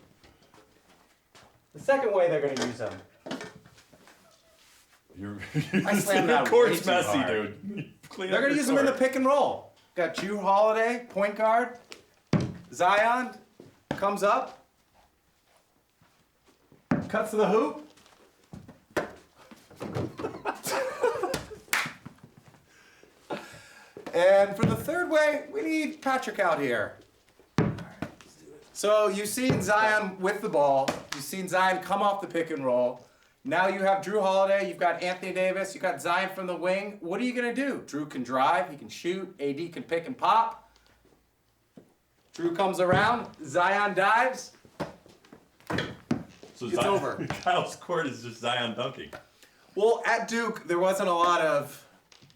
The second way they're going to use him. I slammed that Your way court's too messy, hard. dude. They're going to use him in the pick and roll. Got Drew Holiday, point guard. Zion comes up, cuts to the hoop. And for the third way, we need Patrick out here. So you've seen Zion with the ball. You've seen Zion come off the pick and roll. Now you have Drew Holiday. You've got Anthony Davis. You've got Zion from the wing. What are you going to do? Drew can drive. He can shoot. AD can pick and pop. Drew comes around. Zion dives. So It's over. Kyle's court is just Zion dunking. Well, at Duke, there wasn't a lot of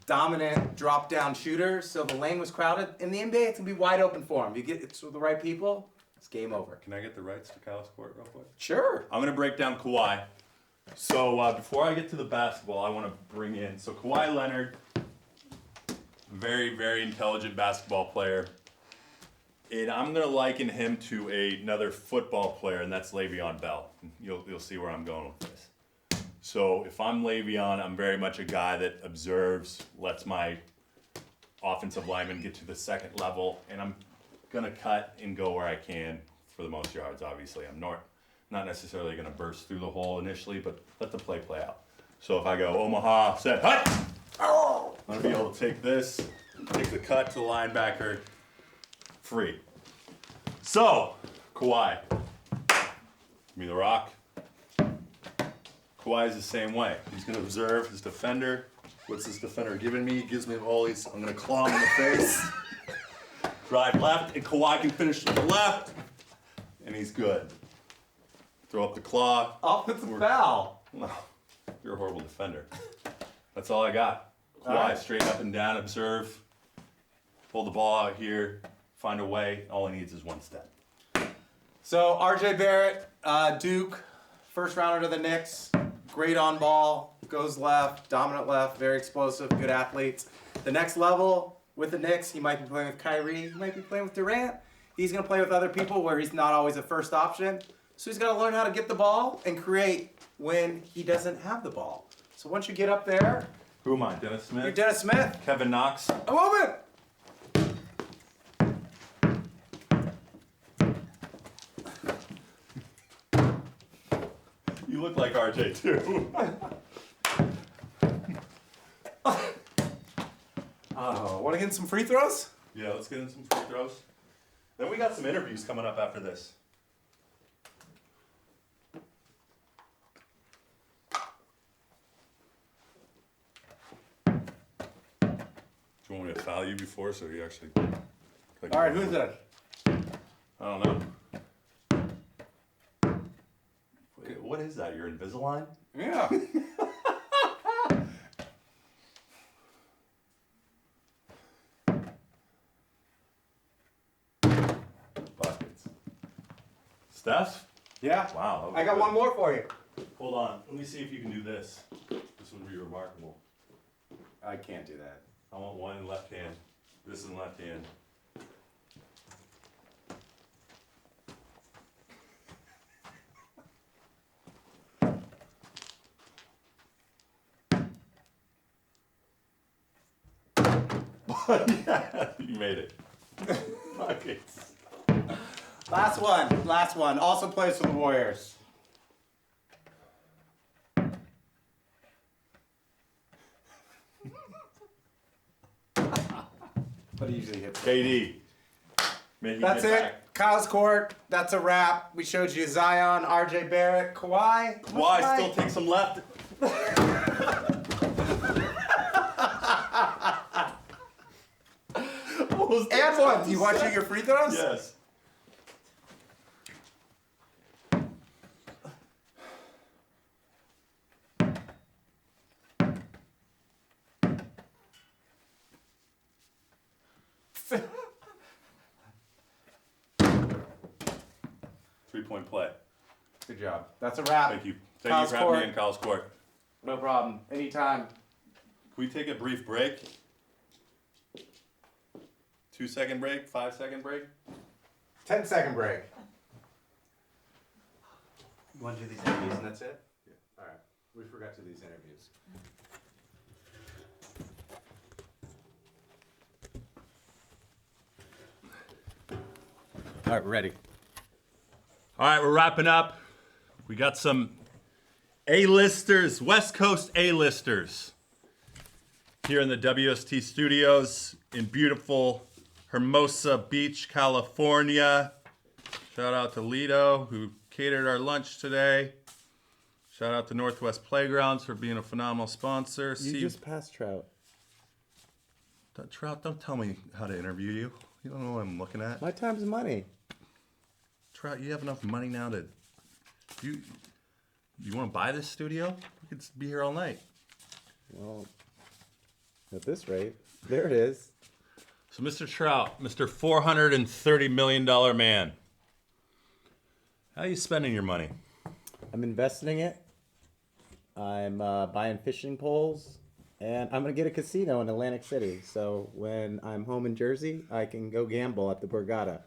dominant drop-down shooters, so the lane was crowded. In the NBA, it's going to be wide open for him. You get it to the right people, it's game over. Can I get the rights to Kyle's court real quick? Sure. I'm going to break down Kawhi. So before I get to the basketball, I want to bring in, so Kawhi Leonard, very, very intelligent basketball player. And I'm going to liken him to another football player, and that's Le'Veon Bell. You'll see where I'm going with this. So if I'm Le'Veon, I'm very much a guy that observes, lets my offensive lineman get to the second level, and I'm going to cut and go where I can for the most yards, obviously. I'm not necessarily going to burst through the hole initially, but let the play out. So if I go Omaha, set, hut! I'm going to be able to take this, take the cut to the linebacker, free. So, Kawhi. Give me the rock. Kawhi is the same way. He's going to observe his defender. What's this defender giving me? He gives me all these. I'm going to claw him in the face. Drive left, and Kawhi can finish to the left. And he's good. Throw up the claw. Offensive foul. No, you're a horrible defender. That's all I got. Kawhi, right. straight up and down, observe. Pull the ball out here. Find a way. All he needs is one step. So RJ Barrett, Duke, first rounder to the Knicks. Great on ball, goes left, dominant left, very explosive, good athletes. The next level with the Knicks, he might be playing with Kyrie, he might be playing with Durant. He's going to play with other people where he's not always a first option. So he's got to learn how to get the ball and create when he doesn't have the ball. So once you get up there, Who am I? Dennis Smith? you're Dennis Smith. Kevin Knox? A moment. You look like RJ too. Oh, want to get some free throws? Yeah, let's get in some free throws. Then we got some interviews coming up after this. Do you want me to foul you before so you actually... All right, who's that? I don't know. Wait, what is that? Your Invisalign? Yeah. Buckets. Steph? Yeah. Wow. that was I got good. one more for you. Hold on. Let me see if you can do this. This would be remarkable. I can't do that. I want one in left hand. This in left hand. Yeah, you made it. Buckets. Last one. Also plays for the Warriors. But he usually hits. KD. Make That's get it. back. Kyle's court. That's a wrap. We showed you Zion, RJ Barrett, Kawhi. Kawhi still takes some left. And one. Do you want to shoot your free throws? Yes. Three-point play. Good job. That's a wrap. Thank you. Thank Kyle's you for having court. me in Kyle's court. No problem. Anytime. Can we take a brief break? 2-second break? 5-second break? 10-second break. You want to do these interviews and that's it? Yeah. All right. We forgot to do these interviews. All right, we're ready. All right, we're wrapping up. We got some A-listers, West Coast A-listers here in the WST studios in beautiful Hermosa Beach, California. Shout out to Lido, who catered our lunch today. Shout out to Northwest Playgrounds for being a phenomenal sponsor. You just passed Trout. Trout, don't tell me how to interview you. You don't know what I'm looking at. My time's money. Trout, you have enough money now to... You want to buy this studio? We could be here all night. Well, at this rate, there it is. So Mr. Trout, Mr. $430 million man. How are you spending your money? I'm investing it. I'm buying fishing poles. And I'm going to get a casino in Atlantic City. So when I'm home in Jersey, I can go gamble at the Borgata.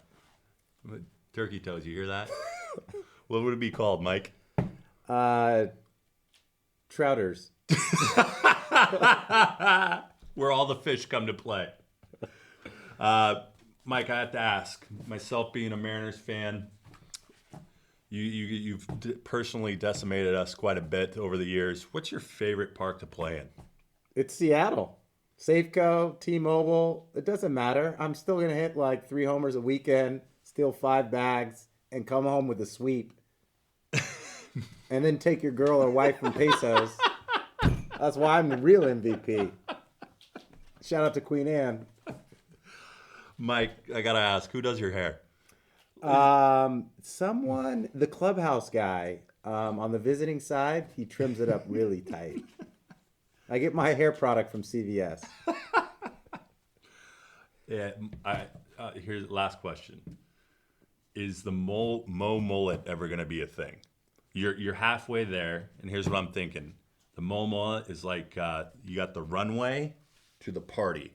Turkey toes, you hear that? What would it be called, Mike? Trouters. Where all the fish come to play. Mike, I have to ask, myself being a Mariners fan, you've personally decimated us quite a bit over the years. What's your favorite park to play in? It's Seattle. Safeco, T-Mobile, it doesn't matter. I'm still going to hit like 3 homers a weekend, steal 5 bags, and come home with a sweep. And then take your girl or wife from Pesos. That's why I'm the real MVP. Shout out to Queen Anne. Mike, I got to ask, who does your hair? Someone, the clubhouse guy, on the visiting side, he trims it up really tight. I get my hair product from CVS. Yeah, here's the last question. Is the Mo mullet ever going to be a thing? You're halfway there, and here's what I'm thinking. The Mo mullet is like you got the runway to the party.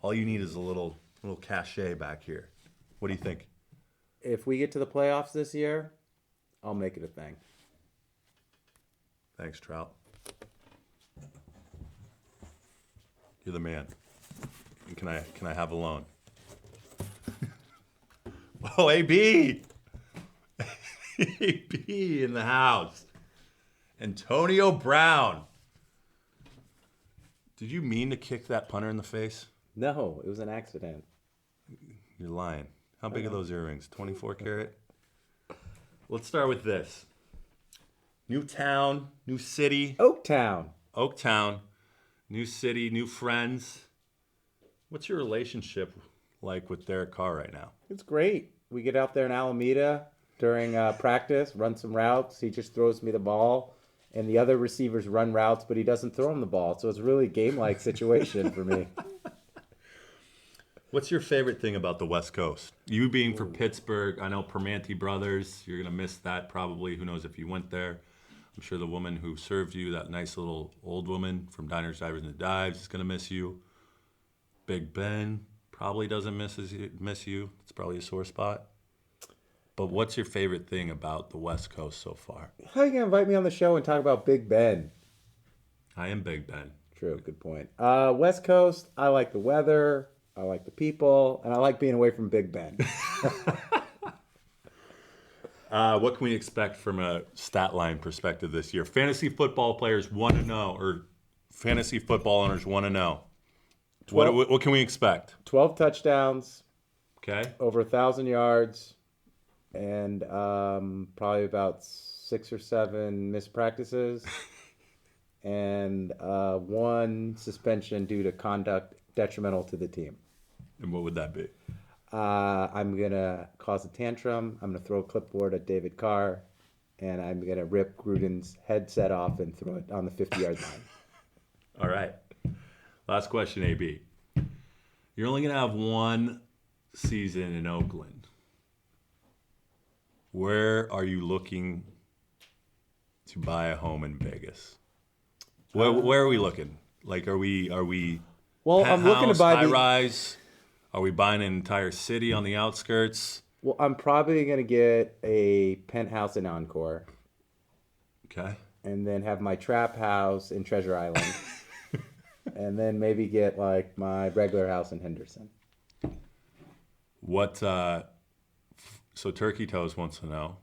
All you need is a little cachet back here. What do you think? If we get to the playoffs this year, I'll make it a thing. Thanks, Trout. You're the man. Can I have a loan? Oh, AB! AB in the house. Antonio Brown. Did you mean to kick that punter in the face? No, it was an accident. You're lying. How big are those earrings? 24 karat? Let's start with this. New town, new city. Oaktown. New city, new friends. What's your relationship like with Derek Carr right now? It's great. We get out there in Alameda during practice, run some routes. He just throws me the ball, and the other receivers run routes, but he doesn't throw him the ball. So it's a really game-like situation for me. What's your favorite thing about the West Coast? You being from Pittsburgh, I know Permanente Brothers, you're going to miss that probably. Who knows if you went there. I'm sure the woman who served you, that nice little old woman from Diners, Divers, and Dives, is going to miss you. Big Ben probably doesn't miss you. It's probably a sore spot. But what's your favorite thing about the West Coast so far? How are you going to invite me on the show and talk about Big Ben? I am Big Ben. True, good point. West Coast, I like the weather, I like the people, and I like being away from Big Ben. What can we expect from a stat line perspective this year? Fantasy football players want to know, or fantasy football owners want to know. What can we expect? 12 touchdowns. Okay. Over 1,000 yards. And probably about 6 or 7 missed practices. And 1 suspension due to conduct detrimental to the team. And what would that be? I'm going to cause a tantrum. I'm going to throw a clipboard at David Carr. And I'm going to rip Gruden's headset off and throw it on the 50-yard line. All right. Last question, AB. You're only going to have 1 season in Oakland. Where are you looking to buy a home in Vegas? Where are we looking? Like, are we well, I'm looking to buy high rise? Are we buying an entire city on the outskirts? Well, I'm probably going to get a penthouse in Encore. Okay. And then have my trap house in Treasure Island. And then maybe get like my regular house in Henderson. What So Turkey Toes wants to know,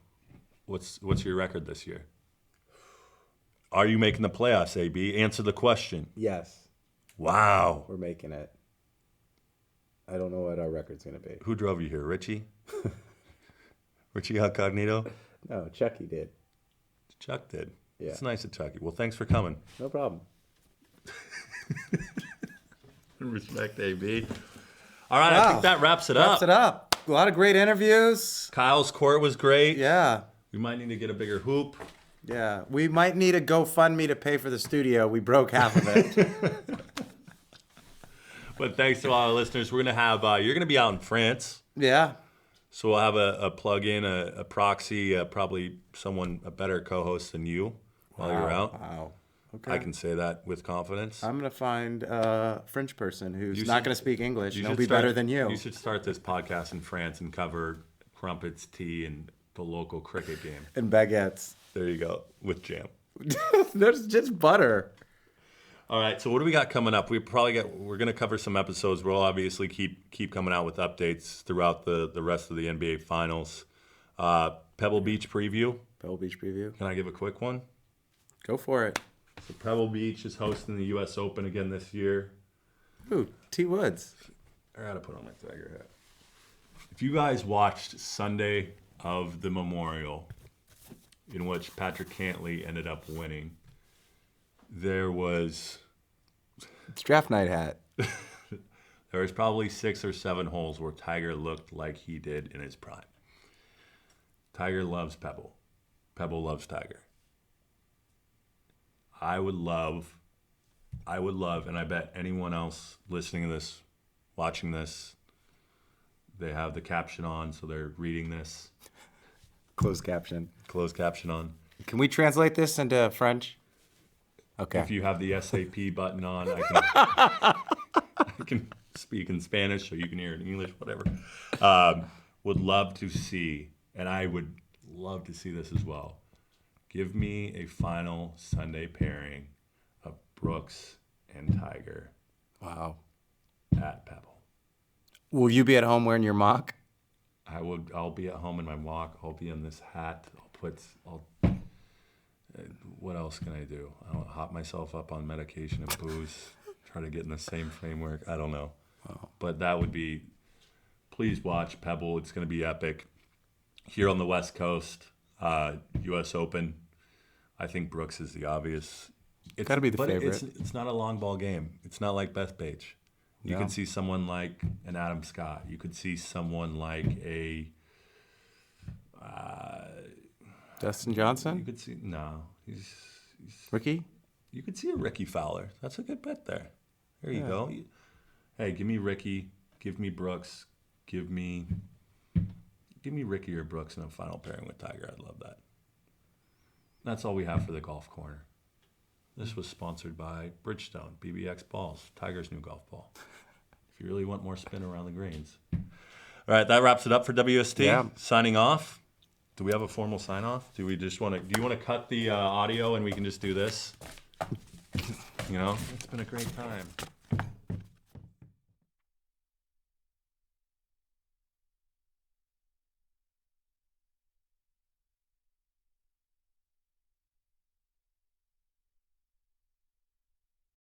what's your record this year? Are you making the playoffs, AB? Answer the question. Yes, Wow. we're making it. I don't know what our record's going to be. Who drove you here, Richie? Richie Incognito? No, Chucky did. Chuck did. Yeah. It's nice of Chucky. Well, thanks for coming. No problem. Respect, AB. All right, I Wow. think that wraps it Wraps up. it up. A lot of great interviews. Kyle's court was great. Yeah. We might need to get a bigger hoop. Yeah. We might need a GoFundMe to pay for the studio. We broke half of it. But thanks to all our listeners. We're going to have, you're going to be out in France. Yeah. So we'll have a plug-in, a proxy, probably a better co-host than you while you're out. Wow. Okay. I can say that with confidence. I'm going to find a French person who's You not should- going to speak English. You He'll should be start- better than you. You should start this podcast in France and cover crumpets, tea, and the local cricket game. And baguettes. There you go, with jam. There's just butter. All right, so what do we got coming up? We're going to cover some episodes. We'll obviously keep coming out with updates throughout the rest of the NBA Finals. Pebble Beach preview. Pebble Beach preview. Can I give a quick one? Go for it. So Pebble Beach is hosting the U.S. Open again this year. Ooh, T. Woods. I gotta put on my Tiger hat. If you guys watched Sunday of the Memorial, in which Patrick Cantley ended up winning, there was Draft night hat. probably 6 or 7 holes where Tiger looked like he did in his prime. Tiger loves Pebble. Pebble loves Tiger. I would love, and I bet anyone else listening to this, watching this, they have the caption on, so they're reading this. Closed caption. Closed caption on. Can we translate this into French? Okay. If you have the SAP button on, I can speak in Spanish so you can hear it in English, whatever. Would love to see, and I would love to see this as well. Give me a final Sunday pairing of Brooks and Tiger Wow. at Pebble. Will you be at home wearing your mock? I'll be at home in my walk. I'll be in this hat. What else can I do? I'll hop myself up on medication and booze. Try to get in the same framework. I don't know. Wow. But that would be, please watch Pebble. It's going to be epic. Here on the West Coast, U.S. Open. I think Brooks is the obvious. It's Gotta be the favorite. It's not a long ball game. It's not like Bethpage. You No. can see someone like an Adam Scott. You could see someone like a Dustin You Johnson? could see he's Ricky? you could see a Ricky Fowler. That's a good bet there. There you go. Hey, give me Ricky. Give me Brooks. Give me Ricky or Brooks in a final pairing with Tiger. I'd love that. That's all we have for the Golf Corner. This was sponsored by Bridgestone, BBX balls, Tiger's new golf ball. If you really want more spin around the greens. All right, that wraps it up for WST. Yeah. Signing off. Do we have a formal sign off? Do you want to cut the audio and we can just do this? You know, it's been a great time.